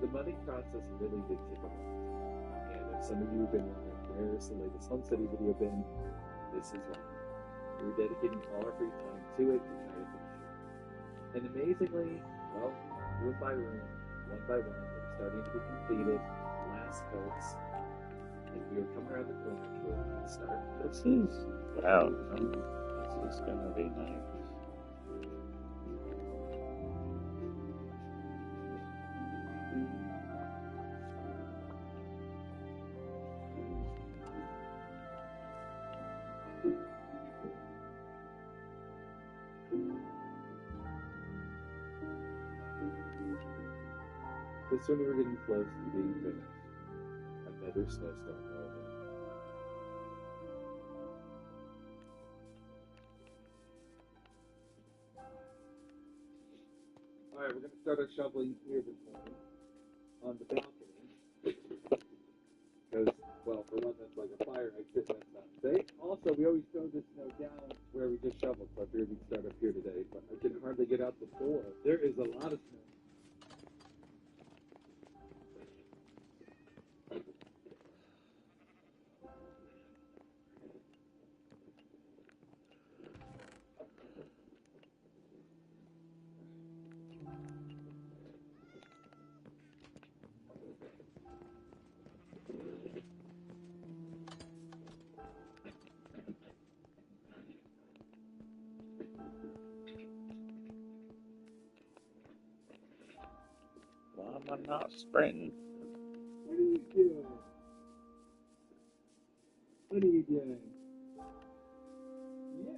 The money process really did take a long time. And if some of you have been wondering where's the latest Home Study video been, this is why. We're dedicating all our free time to it to try to finish it. And amazingly, well, room by room, one by one, they were starting to be completed, last coats, and we were coming around the corner to a start. this is loud. This is gonna be nice. This one we were getting close to being finished. Another snowstorm rolled in. Alright, we're going to start our shoveling here this morning on the balcony. Because, well, for one, that's like a fire exit, that's not safe. Also, we always throw this snow down where we just shoveled, so I figured we'd start up here today, but I can hardly get out the door. There is a lot of snow. I'm not sprinting. What are you doing? What are you doing? Yeah.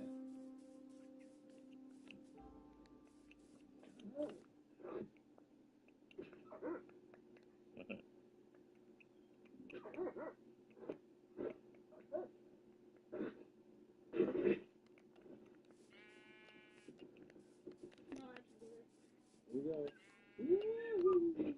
Here we go. Woo-hoo.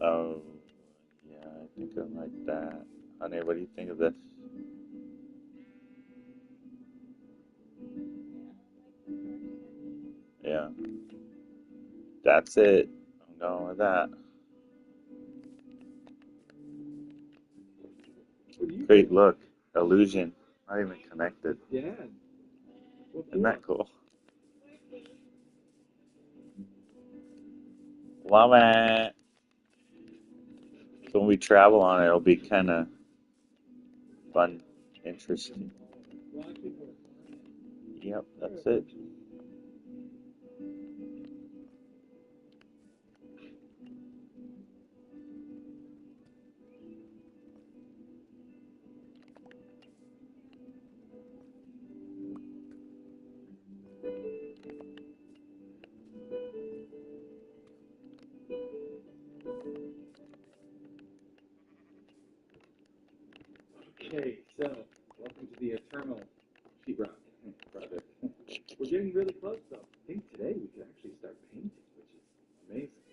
Oh, yeah, I think I like that. Honey, what do you think of this? Yeah, that's it. I'm going with that. What are you Great doing? look. Illusion. Not even connected. Dad. What Isn't that for? cool? Love it. So when we travel on it, it'll be kind of fun, interesting. Watching her. Yep, that's it. Okay, so welcome to the Eternal Sheetrock project. We're getting really close, though. I think today we could actually start painting, which is amazing.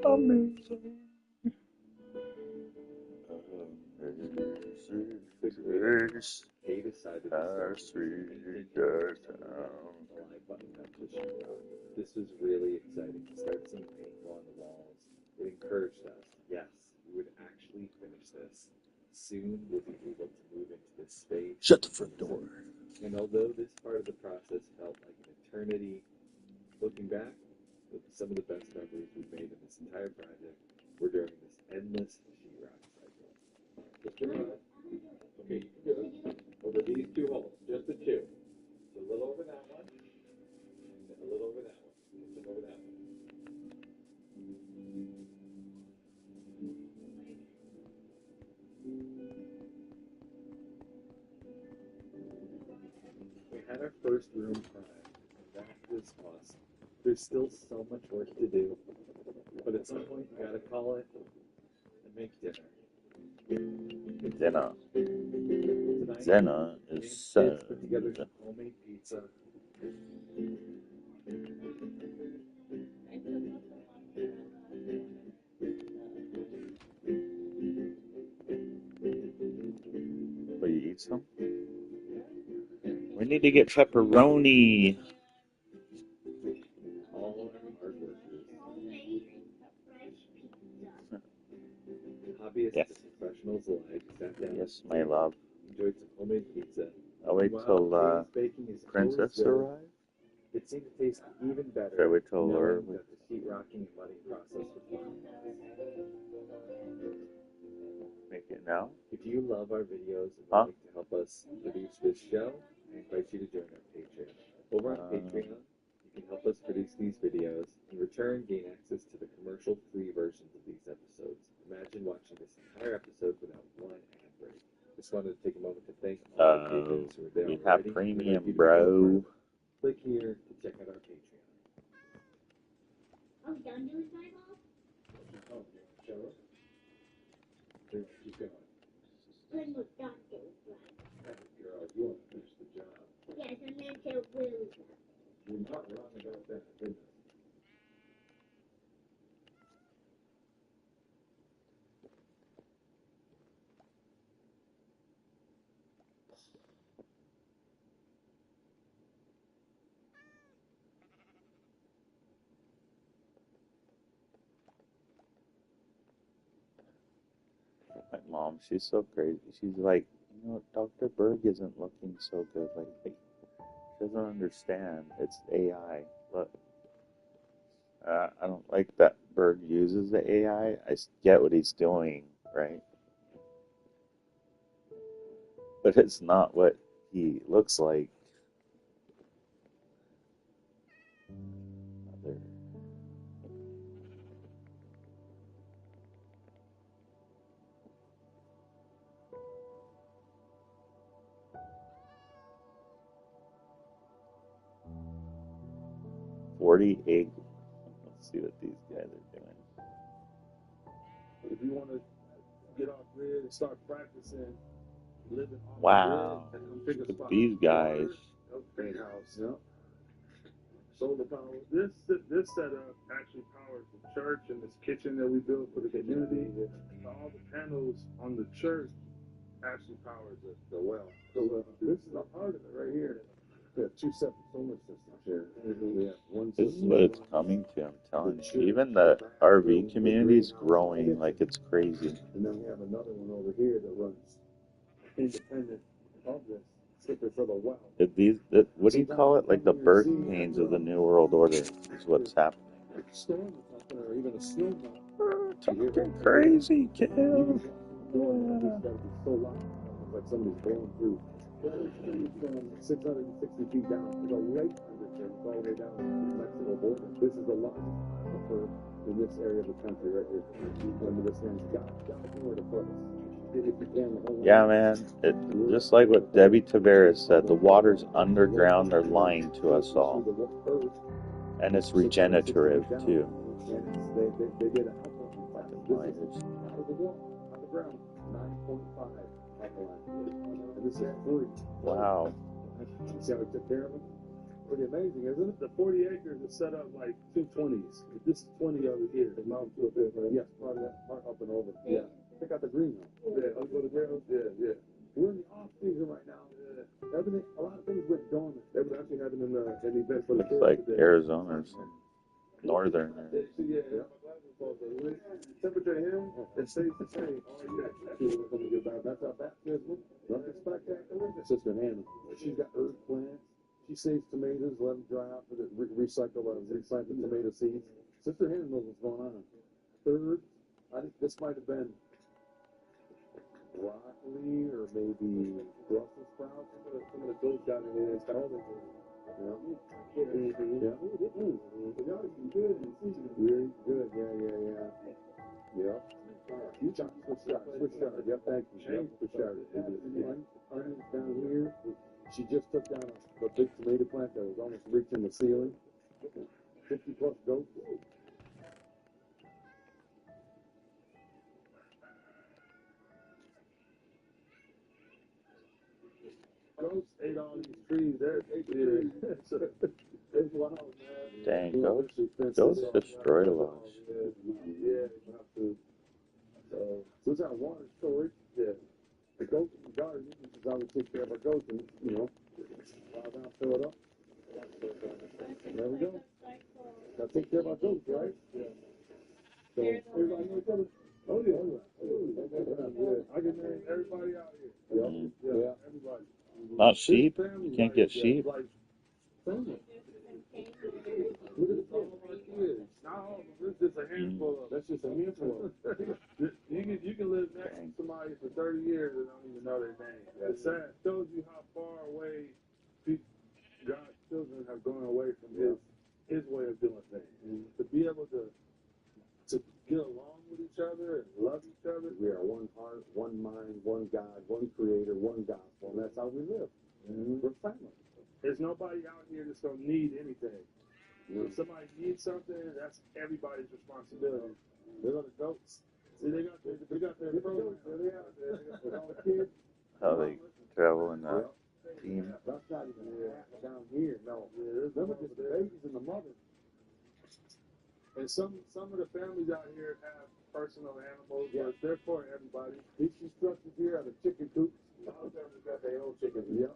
Amazing. They decided to Our start sweet painting town. the live button up to sheetrock. This was really exciting to start seeing paint on the walls. It encouraged us, yes, we would actually finish this. Soon we'll be able to move into this space. Shut the front door. And although this part of the process felt like an eternity, looking back, some of the best memories we've made in this entire project were during this endless sheetrock cycle. Just a minute. Okay, you can do it. Over these two holes, just the two. So a little over that one, and a little over that one. Just over that one. We had our first room primed, and that was awesome. There's still so much work to do, but at some point you gotta call it and make dinner. Dinner. Tonight, Dinner me and is kids served. put together some homemade pizza. Will you eat some? We need to get pepperoni. All our hard workers, hobbyists Yes. and professionals alike, sat down, Yes, my love. enjoyed some homemade pizza. I'll wait While till Katie's baking is always Princess good, arrives. it seemed to taste even better Should I wait till Laura? knowing that the sheetrocking and mudding process was behind us. Make it now? If you love our videos and would Huh? like to help us produce this show, I invite you to join our Patreon. Over on Patreon, you can help us produce these videos. In return, gain access to the commercial-free versions of these episodes. Imagine watching this entire episode without one ad break. Just wanted to take a moment to thank all the patrons who are there We have already. We'd like premium, you to bro. click here to check out our Patreon. Are we done doing sidewalk? Oh, you want to show us? Here, keep going. When we're done doing sidewalk. Girl, you want to finish the job. Yes, I meant to will. You're not wrong about that, goodness. My mom, she's so crazy. She's like, Dr. Berg isn't looking so good lately. She doesn't understand. It's AI. Look, I don't like that Berg uses the AI. I get what he's doing, right? But it's not what he looks like. Other- 40 acres. Let's see what these guys are doing. If you want to get off grid and start practicing living off Wow. the grid, come pick a Look at spot. these guys. Okay, house. Yeah. Solar power. This setup actually powers the church and this kitchen that we built for the community. All the panels on the church actually powers the well. So this is the heart of it right here. We have two separate solar systems here. We have one This is system. what it's coming to, I'm telling you. Even the RV community is growing like it's crazy. And then we have another one over here that runs independent of this, strictly for the well. What do you call it? Like the birth pains of the New World Order is what's happening. Storm or something, or even a snow melt. Talking crazy, kid. It's gotta be so loud. It's like somebody's blowing through. From 660 feet down to the lake under there, it's all the way down to the Mexico border. This is the largest aquifer in this area of the country right here. Under this land's got nowhere to put us. If you can, the whole Yeah, man. Just like what Debbie Tavares said, the water's underground. They're lying to us all. And it's regenerative, too. They did a alkaline class. Out of the wall, out of the ground, 9.5 alkaline. And this is free. Wow. See how we took care of it? Pretty amazing, isn't it? The 40 acres is set up like two 20s. This is 20 over here. The mountain to a bit, right? Yes, part of that, part up and over. Yeah. Check out the greenhouse. Yeah, up to the ground. Yeah. We're in the off season right now. Everything, a lot of things went dormant. They were actually having an event for the Looks like Arizona or some northern. Yeah. Temperature here, it stays the same all year. That's our baptism. Nothing spectacular. Sister Hannah, she's got herb plants. She saves tomatoes, let them dry out for the recycle, replant the tomato seeds. Sister Hannah knows what's going on. Third, I think this might have been broccoli or maybe Brussels sprouts. Some of the goats got in there and started. Really good, yeah. You chop, switch yard, yep, thank you. Switch yard. Onions down here. She just took down a big tomato plant that was almost reaching the ceiling. 50 plus goats. Goats ate all these trees. There's 8 trees. It's wild, man. Dang, goats destroyed a lot. Yeah, so it's our water storage. Yeah. The goats in the garden, this is how we take care of our goats and, plow down, fill it up. There we go. Now take care of our goats, right? Yeah. So everybody know each other? Oh yeah. I can name everybody out here. Yeah. Everybody. Not sheep? You can't get sheep? Look at all of our kids. Not all of them. This is just a handful of. That's just a handful of. You can live next to somebody for 30 years and don't even know their name. It's sad. It shows you how far away God's children have gone away from his way of doing things. To be able to get along with each other and love each other. We are one heart, one mind, one God, one creator, one gospel, and that's how we live. We're family. There's nobody out here that's going to need anything. If somebody needs something, that's everybody's responsibility. They're the goats. See, they got their program. They got all the kids. How they travel in a team. That's not even down here. No. Remember just the babies and the mother. And some of the families out here have personal animals, but they're for everybody. These structures here are the chicken coops. All of them got their own chickens. Yep.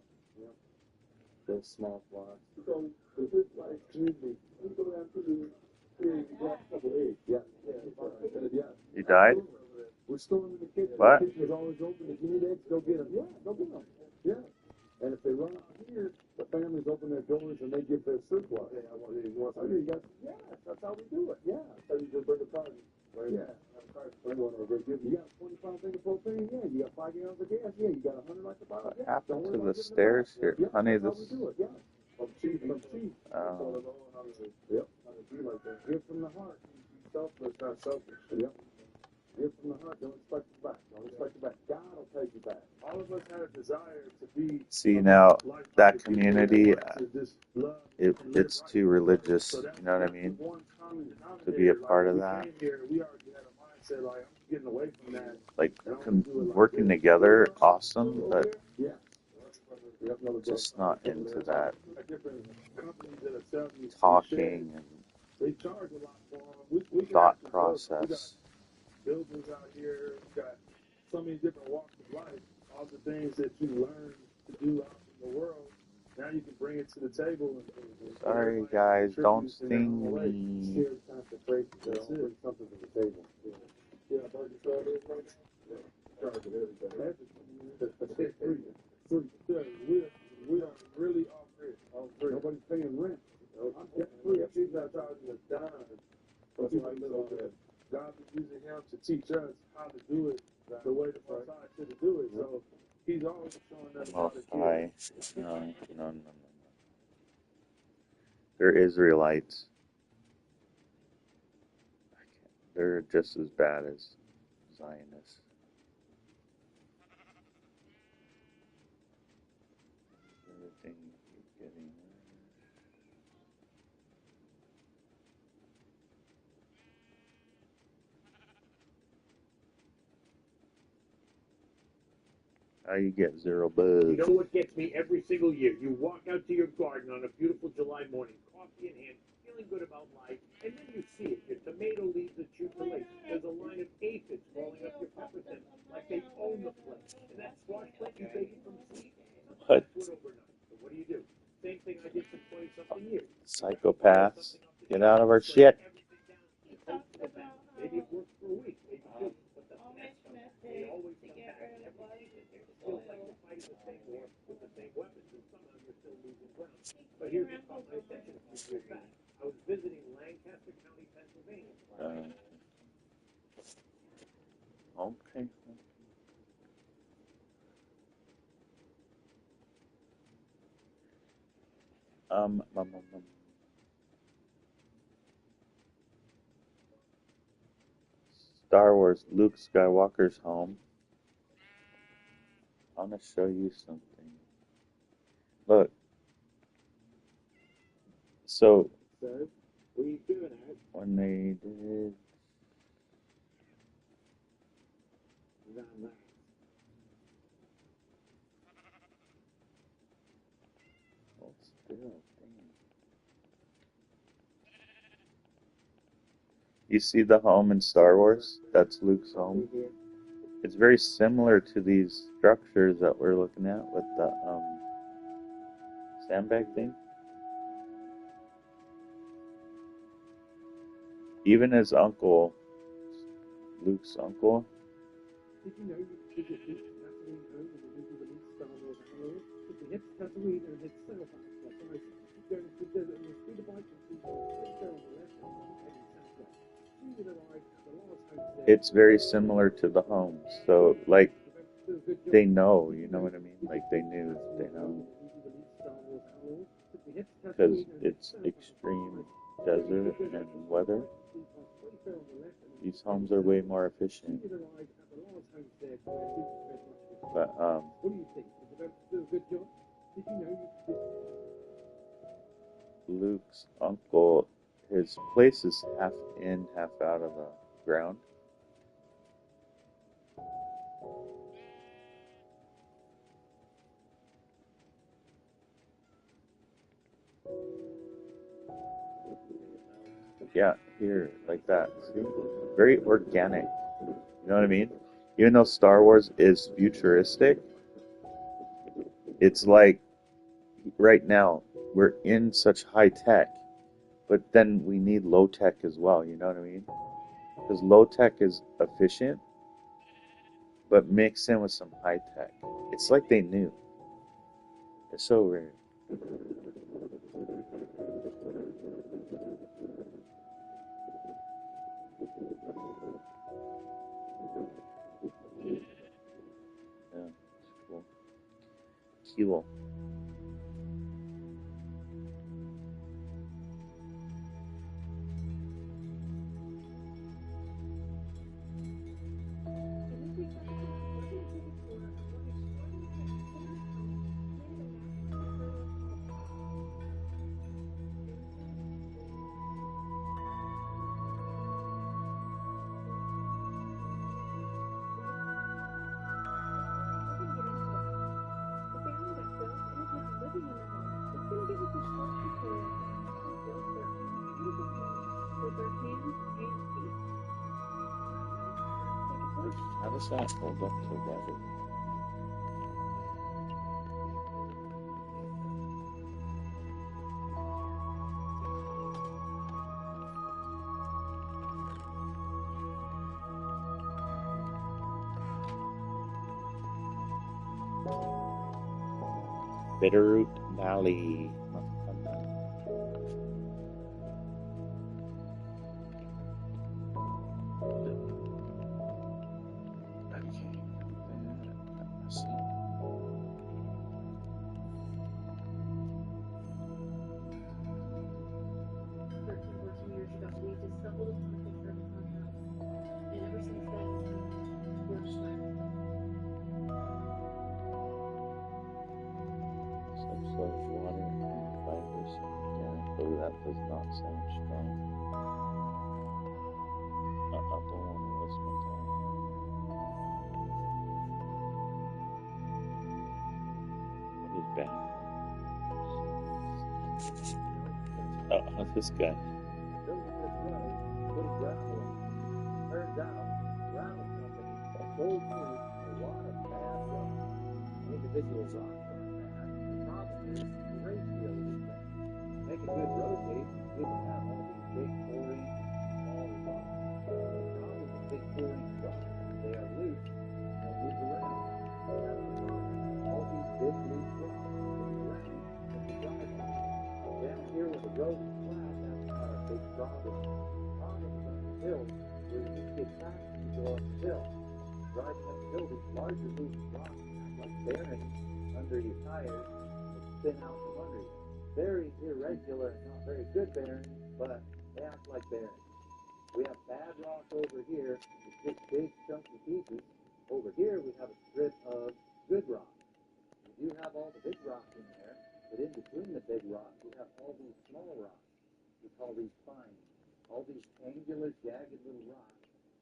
Those small flocks. So is it like community? We go down to the community, a couple of eggs. Yeah. You died? We're storing in the kitchen. What? The kitchen is always open. If you need eggs, go get them. Yeah, go get them. Yeah. And if they run out here, the families open their doors and they give their surplus. Yeah, I want you guys. Yeah, that's how we do it. Yeah. So you just bring a carton. Yeah. You got 25 things of propane? Yeah. You got 5 gallons of gas? Yeah. You got 100 like the bottle? What Yeah. happened to the stairs here? Yeah, Honey, that's how this. we do it. Yeah. From cheap. Yep. Give from the heart. Selfless, not selfish. Yep. Give from the heart. Don't expect it back. Don't expect it back. God will take you back. All of us had a desire to be. See, now, that community, it's too religious, you know what I mean? To be a part of that. Like, working together, awesome, but just not into that talking and thought process. Buildings out here, we've got so many different walks of life. All the things that you learn to do out in the world, now you can bring it to the table. Sorry, guys, don't sting me. That's it. Something to the table. Yeah, we are really off grid. Nobody's paying rent. I'm debt free. I'm not charging a dime. But God is using him to teach us how to do it the way the Most High should do it. So he's always showing us how to do it. No. They're Israelites. They're just as bad as Zionists. Everything keeps getting worse. How you get 0 bugs? You know what gets me every single year? You walk out to your garden on a beautiful July morning, coffee in hand, feeling good about life, and then you see it. Your tomato leaves are chewed to lace. There's a line of aphids crawling up your pepper stems like they own the place. And that squash plant you baby from seed, What? overnight. So what do? Same thing I did for 20-something years. Psychopaths. Get out of our shit. Maybe it works for a week, maybe two, but the best ones, they always come back. It feels like you're fighting the same war with the same weapons, and somehow you're still losing ground. But here's what caught my attention a few years back. I was visiting Lancaster County, Pennsylvania. Okay. Star Wars, Luke Skywalker's home. I want to show you something. Look. So, What are you doing, Ed? when they did... Hold still, damn. You see the home in Star Wars? That's Luke's home. It's very similar to these structures that we're looking at with the sandbag thing. Even his uncle, Luke's uncle, Did you know you could get Luke Tatooine home in the movie The Luke Star Wars Outlaws? If you hit Tatooine and hit Cell Pass, that's right. You go to the desert and you speed a bike and see right there on the left and heading southwest. You would arrive at the last homestead. it's very similar to the homes. So, like, they know, you know what I mean? Like, they knew, they know. Because it's extreme desert and weather. These homes are way more efficient. But, What do you think? Is it do a good job? Did you know you could Luke's uncle, his place is half in, half out of the ground. Yeah, here, like that. See? Very organic. You know what I mean? Even though Star Wars is futuristic, it's like right now we're in such high tech, but then we need low tech as well. You know what I mean? Because low tech is efficient, but mixed in with some high tech. It's like they knew. It's so weird. Yeah, it's cool. Cool. How does that hold up together? Bitterroot Valley. Water and fibers organic. Oh, that does not sound strong. I don't want to waste my time. What is bang? Oh, this guy. Building this road, putting gravel on it. Turns out, gravel companies sold me a lot of bad rock. Individual rocks aren't bad. The problem is the ratio is bad. To make a good road base, it's good to have all these big 4-inch and small rocks. The problem with big 4-inch rocks is they are loose and they'll move around. That's the problem. All these big loose rocks move around when you drive on them. Down here where the road is flat, that's not a big problem. The problem is on the hills where you need to get fast when you go up the hill. Driving up the hill, these larger loose rocks act like bearings under your tires and spin out from under you. Very irregular and not very good bearings, but they act like bearings. We have bad rock over here, it's just big chunky pieces. Over here we have a strip of good rock. We do have all the big rocks in there, but in between the big rocks we have all these small rocks. We call these fines. All these angular, jagged little rocks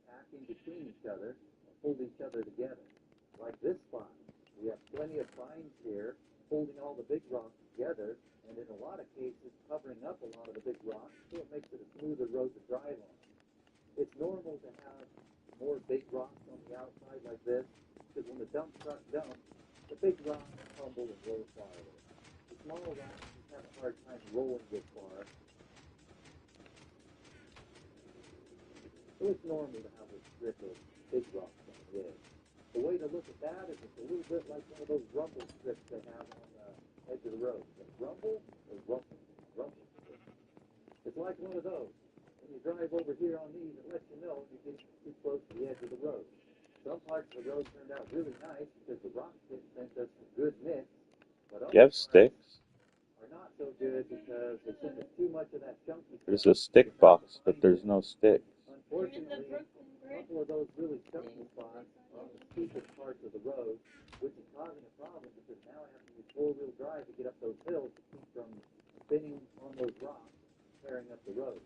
pack in between each other and hold each other together. Like this fine. We have plenty of fines here holding all the big rocks together, and in a lot of cases covering up a lot of the big rocks, so it makes it a smoother road to drive on. It's normal to have more big rocks on the outside like this, because when the dump truck dumps, the big rocks tumble and roll farther. The small rocks just have a hard time rolling this far. So it's normal to have a strip of big rocks on the edge. The way to look at that is it's a little bit like one of those rumble strips they have on the edge of the road. Is it rumble or rumble? Rumble strip. It's like one of those. When you drive over here on these, it lets you know you're getting too close to the edge of the road. Some parts of the road turned out really nice because the rock pit sent us a good mix, but You have sticks? are not so good because they send us too much of that chunky stuff. There's a stick box, but there's no sticks. Unfortunately, a couple of those really chunky spots are on the steepest parts of the road, which is causing a problem because now I have to use four-wheel drive to get up those hills to keep from spinning on those rocks, tearing up the road.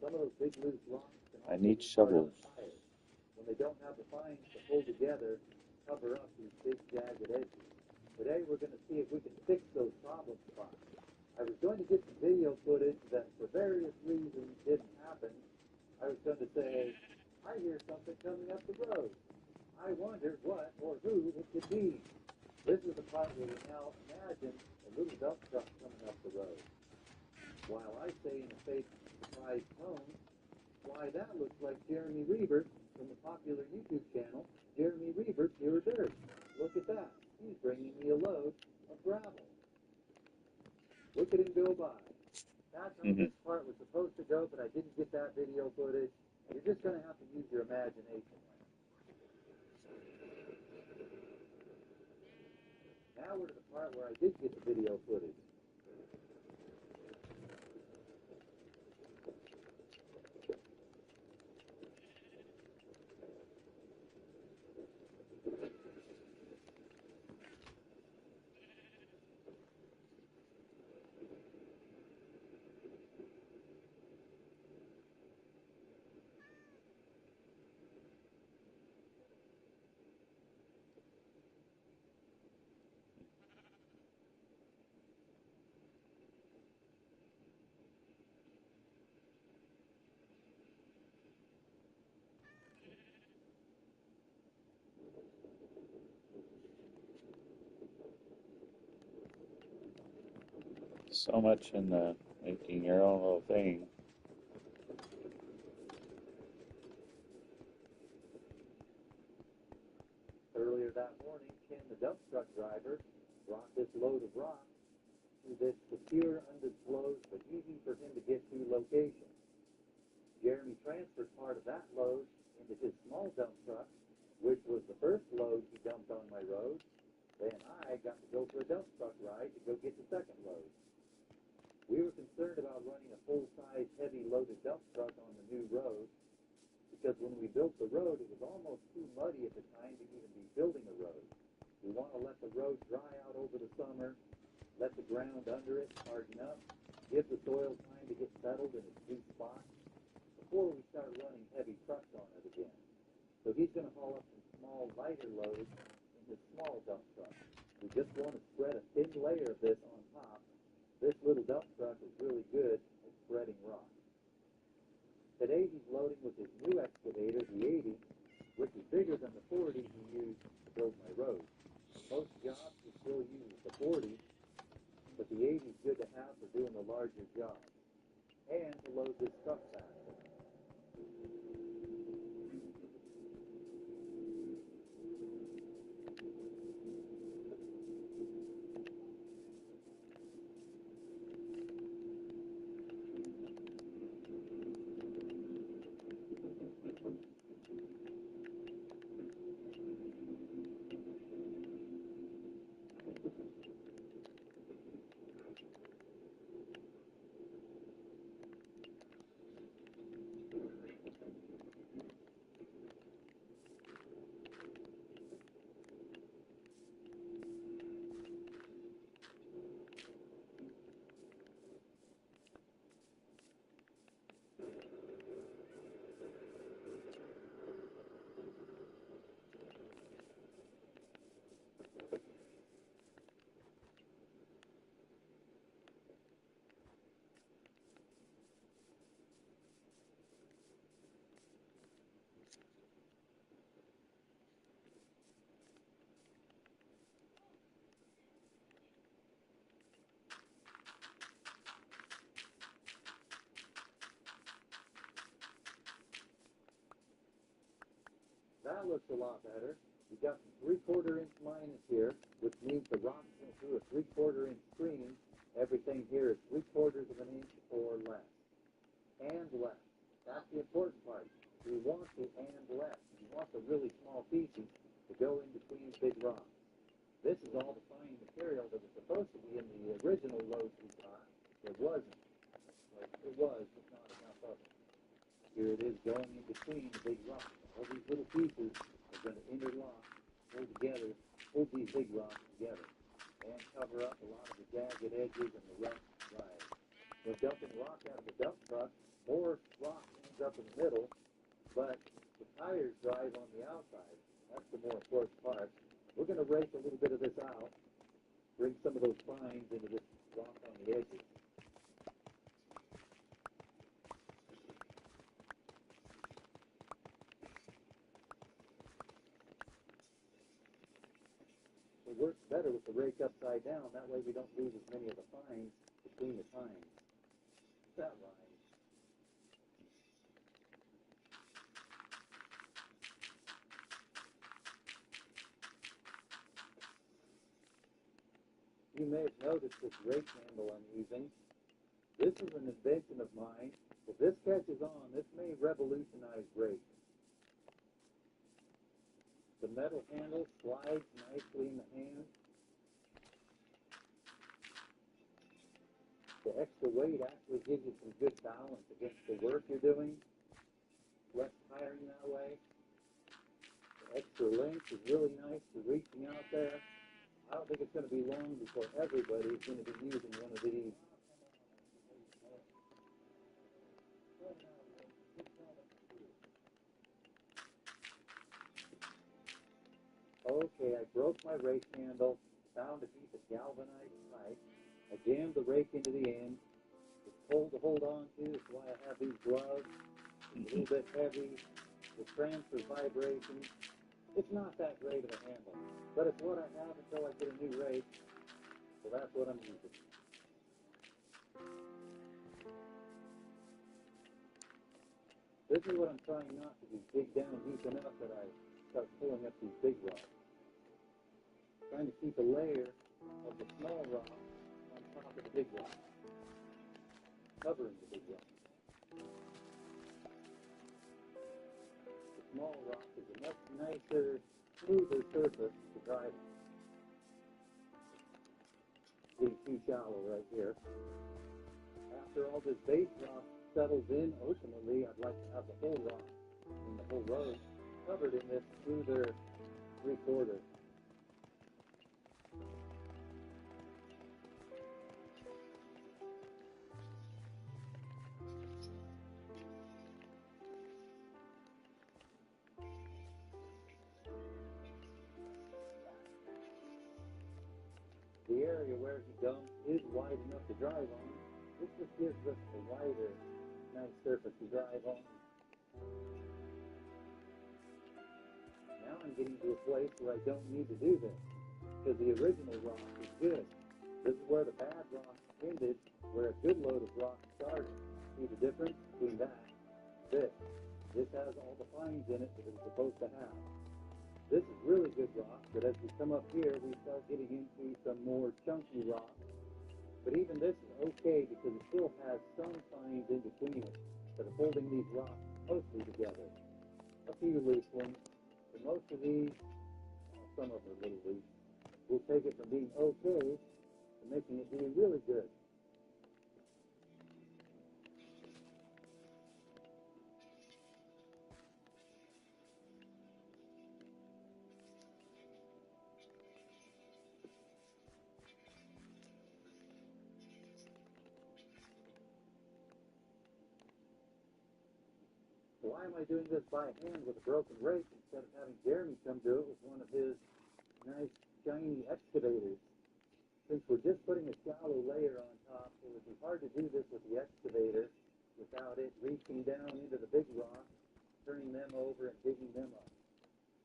Some of those big loose rocks can also I need be hard on shovels. tires when they don't have the fines to hold together to cover up these big jagged edges. Today we're going to see if we can fix those problem spots. I was going to get some video footage that for various reasons didn't happen. I was going to say, I hear something coming up the road. I wonder what or who it could be. This is the part where we now imagine a little dump truck coming up the road. While I say in a fake surprised tone, why that looks like Jeremy Reaver from the popular YouTube channel, Jeremy Reaver Pure Dirt. Look at that. He's bringing me a load of gravel. Look at him go by. That's how this part was supposed to go, but I didn't get that video footage. You're just going to have to use your imagination. Now we're to the part where I did get the video footage. So much in the making your own little thing. Earlier that morning, Ken, the dump truck driver, brought this load of rock to this secure, undisclosed, but easy for him to get to location. Jeremy transferred part of that load into his small dump truck, which was the first load he dumped on my road. Then I got to go for a dump truck ride to go get the second load. We were concerned about running a full-size, heavy loaded dump truck on the new road because when we built the road, it was almost too muddy at the time to even be building a road. We want to let the road dry out over the summer, let the ground under it harden up, give the soil time to get settled in its new spot before we start running heavy trucks on it again. So he's going to haul up some small, lighter loads in his small dump truck. We just want to spread a thin layer of this on top. This little dump truck is really good at spreading rock. Today he's loading with his new excavator, the 80, which is bigger than the 40 he used to build my road. Most jobs will still use the 40, but the 80 is good to have for doing the larger jobs and to load this truck faster. That looks a lot better. We got some 3/4 inch minus here, which means the rock's going through a 3/4 inch stream. Everything here is 3/4 of an inch or less. And less. That's the important part. We want the and less. We want the really small pieces to go in between big rocks. This is all the fine material that was supposed to be in the original loads we got. It wasn't. But it was, but not enough of it. Here it is going in between the big rocks. All these little pieces are going to interlock, hold together, hold these big rocks together, and cover up a lot of the jagged edges and the rough drives. When dumping rock out of the dump truck, more rock ends up in the middle, but the tires drive on the outside. That's the more important part. We're going to rake a little bit of this out, bring some of those fines into this rock on the edges. It works better with the rake upside down. That way we don't lose as many of the fines between the tines. Is that right? You may have noticed this rake handle I'm using. This is an invention of mine. If this catches on, this may revolutionize rakes. The metal handle slides nicely in the hand. The extra weight actually gives you some good balance against the work you're doing. Less tiring that way. The extra length is really nice for reaching out there. I don't think it's going to be long before everybody is going to be using one of these. Okay, I broke my rake handle, found a piece of galvanized pipe. I jammed the rake into the end. It's cold to hold on to, that's why I have these gloves. It's a little bit heavy. The transfer vibration. It's not that great of a handle, but it's what I have until I get a new rake, so that's what I'm using. This is what I'm trying not to do, dig down deep enough that I start pulling up these big rocks. Trying to keep a layer of the small rock on top of the big rock, covering the big rock. The small rock is a much nicer, smoother surface to drive on. Getting too shallow right here. After all this base rock settles in, ultimately I'd like to have the whole rock and the whole road covered in this smoother 3/4. The area where he dumped is wide enough to drive on. This just gives us a wider, nice surface to drive on. Now I'm getting to a place where I don't need to do this, because the original rock is good. This is where the bad rock ended, where a good load of rock started. See the difference between that and this? This has all the fines in it that it's supposed to have. This is really good rock, but as we come up here, we start getting into some more chunky rock. But even this is okay because it still has some fines in between it that are holding these rocks mostly together. A few loose ones, but most of these, some of them are a little loose. We'll take it from being okay to making it being really good. So why am I doing this by hand with a broken rake instead of having Jeremy come do it with one of his nice shiny excavators? Since we're just putting a shallow layer on top, it would be hard to do this with the excavator without it reaching down into the big rocks, turning them over and digging them up.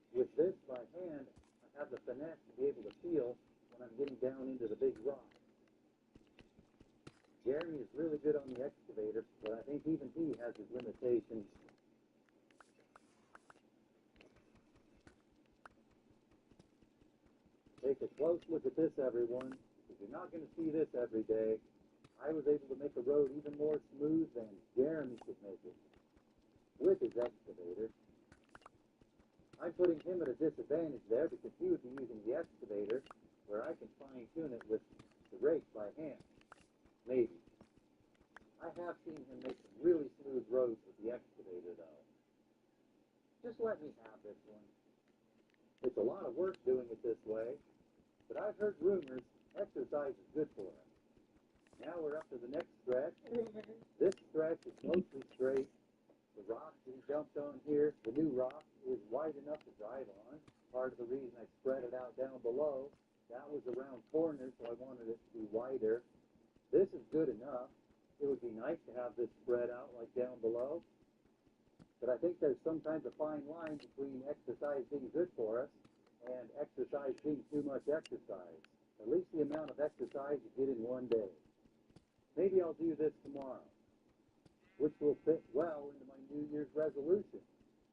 With this by hand, I have the finesse to be able to feel when I'm getting down into the big rocks. Jeremy is really good on the excavator, but I think even he has his limitations. Take a close look at this, everyone, because you're not going to see this every day. I was able to make a road even more smooth than Jeremy could make it with his excavator. I'm putting him at a disadvantage there because he would be using the excavator where I can fine-tune it with the rake by hand. Maybe. I have seen him make some really smooth roads with the excavator, though. Just let me have this one. It's a lot of work doing it this way, but I've heard rumors exercise is good for us. Now we're up to the next stretch. This stretch is mostly straight. The rock we dumped on here, the new rock, is wide enough to drive on. Part of the reason I spread it out down below, that was around corners, so I wanted it to be wider. This is good enough. It would be nice to have this spread out like down below. But I think there's sometimes a fine line between exercise being good for us and exercise being too much exercise. At least the amount of exercise you get in one day. Maybe I'll do this tomorrow, which will fit well into my New Year's resolution,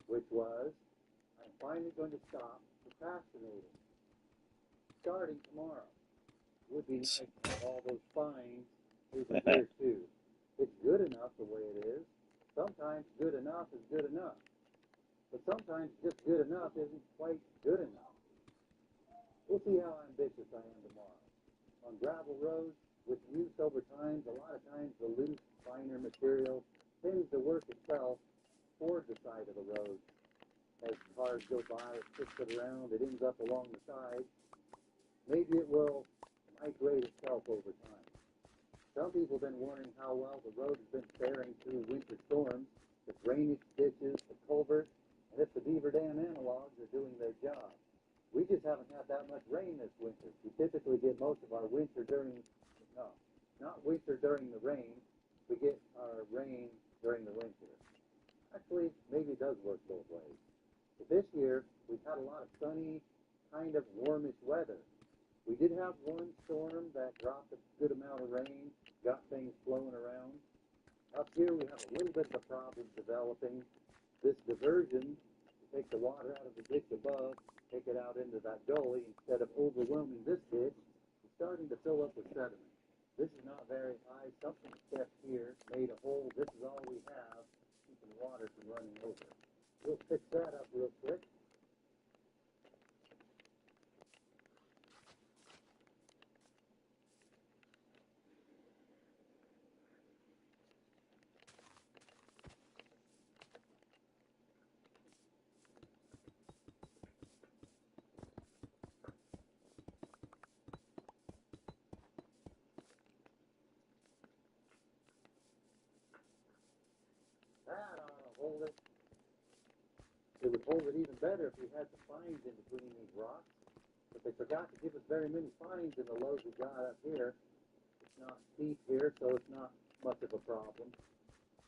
which was, I'm finally going to stop procrastinating, starting tomorrow. would be nice to have all those fines over here too. It's good enough the way it is. Sometimes good enough is good enough. But sometimes just good enough isn't quite good enough. We'll see how ambitious I am tomorrow. On gravel roads, with use over time, a lot of times the loose, finer material tends to work itself toward the side of the road. As cars go by, it kicks it around, it ends up along the side. Maybe it will migrate itself over time. Some people have been wondering how well the road has been faring through winter storms, the drainage ditches, the culverts, and if the beaver dam analogs are doing their job. We just haven't had that much rain this winter. We typically get most of our winter not winter during the rain. We get our rain during the winter. Actually, maybe it does work both ways. But this year, we've had a lot of sunny, kind of warmish weather. We did have one storm that dropped a good amount of rain, got things flowing around. Up here, we have a little bit of a problem developing. This diversion to take the water out of the ditch above, take it out into that gully, instead of overwhelming this ditch, it's starting to fill up with sediment. This is not very high. Something stepped here, made a hole. This is all we have, keeping the water from running over. We'll fix that up real quick. That ought to hold it. It would hold it even better if we had the fines in between these rocks. But they forgot to give us very many fines in the load we got up here. It's not steep here, so it's not much of a problem.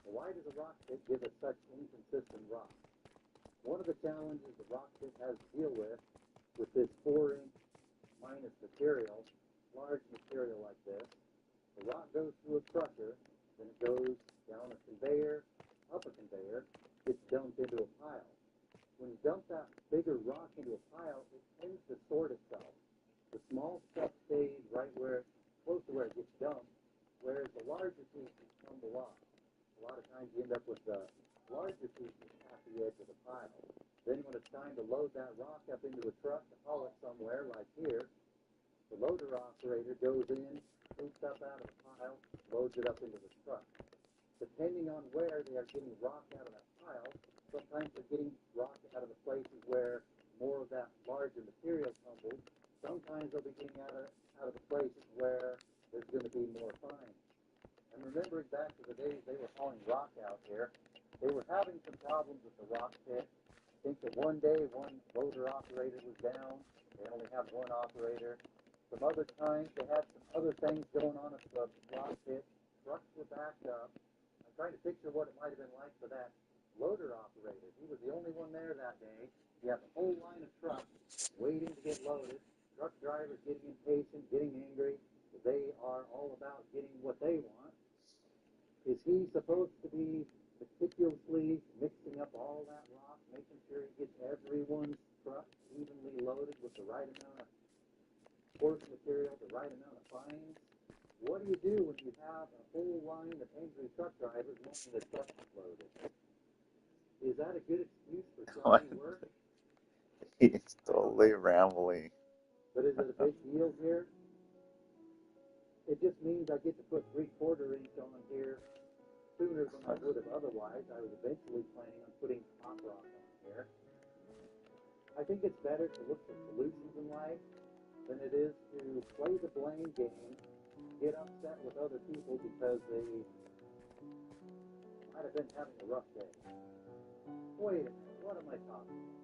But why does the rock pit give us such inconsistent rock? One of the challenges the rock pit has to deal with this 4-inch minus material, large material like this, the rock goes through a crusher, then it goes down a conveyor, up a conveyor, gets dumped into a pile. When you dump that bigger rock into a pile, it tends to sort itself. The small stuff stays right where, close to where it gets dumped, whereas the larger pieces tumble off. A lot of times you end up with the larger pieces at the edge of the pile. Then when it's time to load that rock up into a truck to haul it somewhere, like here, the loader operator goes in, scoops up out of the pile, loads it up into the truck. Depending on where they are getting rock out of that pile, sometimes they're getting rock out of the places where more of that larger material tumbles. Sometimes they'll be getting out of the places where there's going to be more fines. And remembering back to the days they were hauling rock out here, they were having some problems with the rock pit. I think that one day one loader operator was down. They only have one operator. Some other times they had some other things going on at the rock pit. Trucks were backed up. I'm trying to picture what it might have been like for that loader operator. He was the only one there that day. He had the whole line of trucks waiting to get loaded. Truck drivers getting impatient, getting angry. They are all about getting what they want. Is he supposed to be meticulously mixing up all that rock, making sure he gets everyone's truck evenly loaded with the right amount of coarse material, the right amount of fines? What do you do when you have a whole line of angry truck drivers wanting their trucks loaded? Is that a good excuse for shoddy work? He's totally rambling. But is it a big deal here? It just means I get to put 3/4 inch on here sooner than I would have otherwise. I was eventually planning on putting hot rock on here. I think it's better to look for solutions in life than it is to play the blame game, get upset with other people because they might have been having a rough day. Wait a minute, what am I talking about?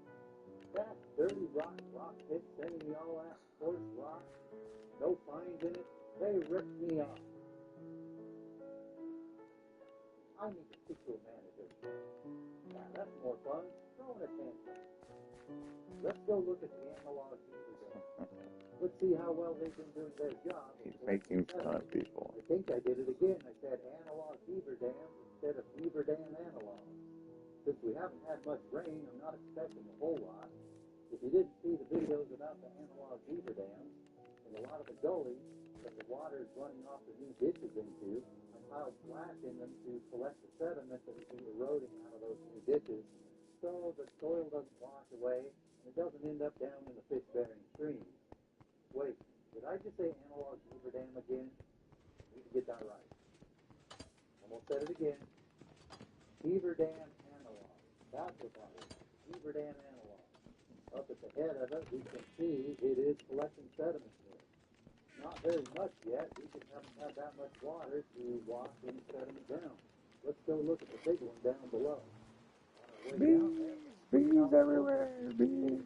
That dirty rock pit sending me all that coarse rock, no fines in it, they ripped me off. I need to speak to a manager. Yeah, that's more fun. Throw in a tantrum. Let's go look at the analog TV there. Let's see how well they've been doing their job. He's making fun of people. I think I did it again. I said analog beaver dams instead of beaver dam analog. Since we haven't had much rain, I'm not expecting a whole lot. If you didn't see the videos about the analog beaver dams, in a lot of the gullies, that the water is running off the new ditches into. I piled flat in them to collect the sediment that would be eroding out of those new ditches, so the soil doesn't wash away and it doesn't end up down in the fish-bearing streams. Wait, did I just say analog beaver dam again? I need to get that right. Almost said it again. Beaver dam analog. That's what that is. Beaver dam analog. Up at the head of it, we can see it is collecting sediment there. Not very much yet. We just haven't had that much water to wash any sediment down. Let's go look at the big one down below. Bees everywhere. Bees.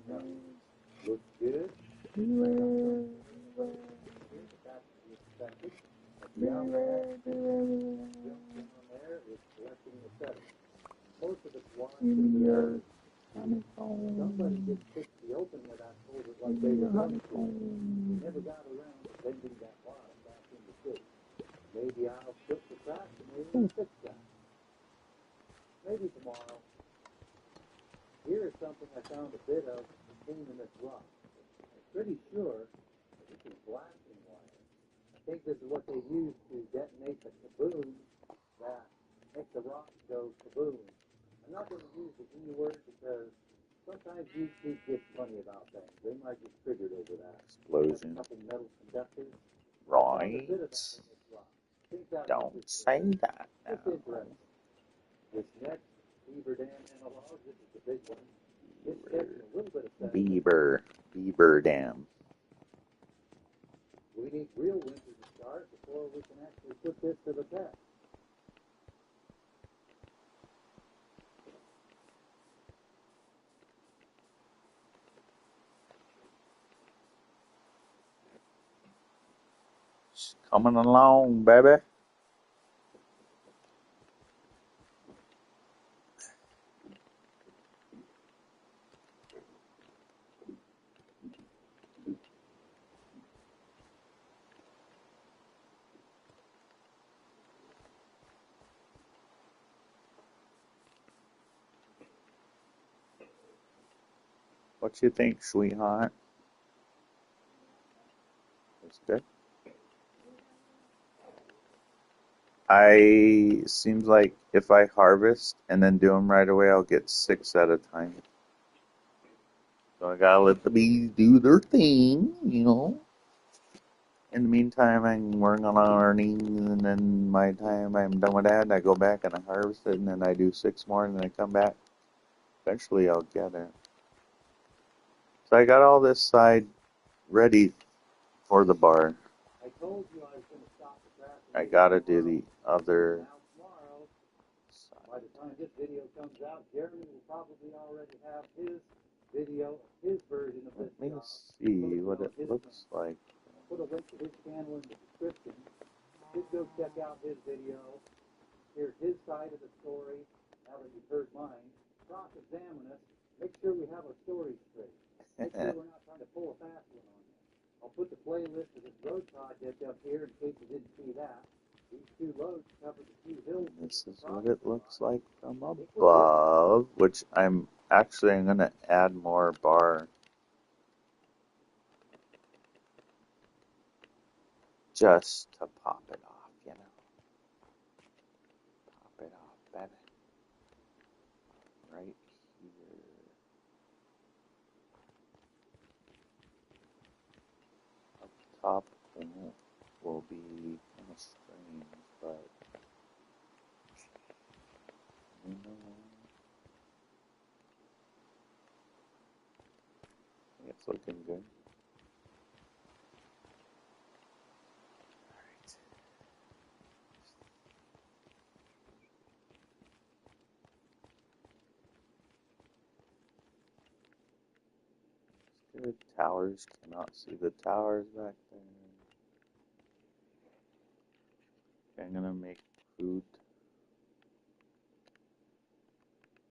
Looks good. Beware. That's to be expected. Beware. Beware. Down there is collecting the sediment. Most of it's washed In in the your earth. Somebody didn't fix the opening of that culvert like they were going to. We never got around to bending that bottom back into shape. Maybe I'll flip the track and maybe fix that. Maybe tomorrow. Here is something I found a bit of contained in this rock. I'm pretty sure that this is blasting wire. I think this is what they use to detonate the kaboom that makes the rock go kaboom. I'm not going to use the E word because sometimes YouTube gets funny about things. They might get triggered over that. Explosion. A couple metal conductors. Right. Don't say that now. It's interesting. This next beaver dam analog, this is the big one. It's taking a little bit of sediment. Beaver dam. We need real winter to start before we can actually put this to the test. Coming along, baby. What you think, sweetheart? That's good. Seems like if I harvest and then do them right away, I'll get 6 at a time. So I gotta let the bees do their thing, you know. In the meantime, I'm working on learning, and then by the time I'm done with that, I go back and I harvest it, and then I do 6 more, and then I come back. Eventually, I'll get it. So I got all this side ready for the bar. I told you I was going to stop the track. I gotta do the other tomorrow. side. By the time this video comes out, Jeremy will probably already have his video, his version of this. Let me see what it looks like. I'll put a link to his channel in the description. Just go check out his video. Hear his side of the story. Now that you've heard mine, cross-examine us. Make sure we have our stories straight. Make sure we're not trying to pull a fast one on you. I'll put the playlist of this road project up here in case you didn't see that. These 2 loads cover the 2 hills. This is what it looks like from above, which I'm going to add more bar. Just to pop it off, you know. Pop it off, baby. Right here. Up top will be kind of strange, but you know, it's looking good. Good. Towers, cannot see the towers back there. Okay, I'm gonna make food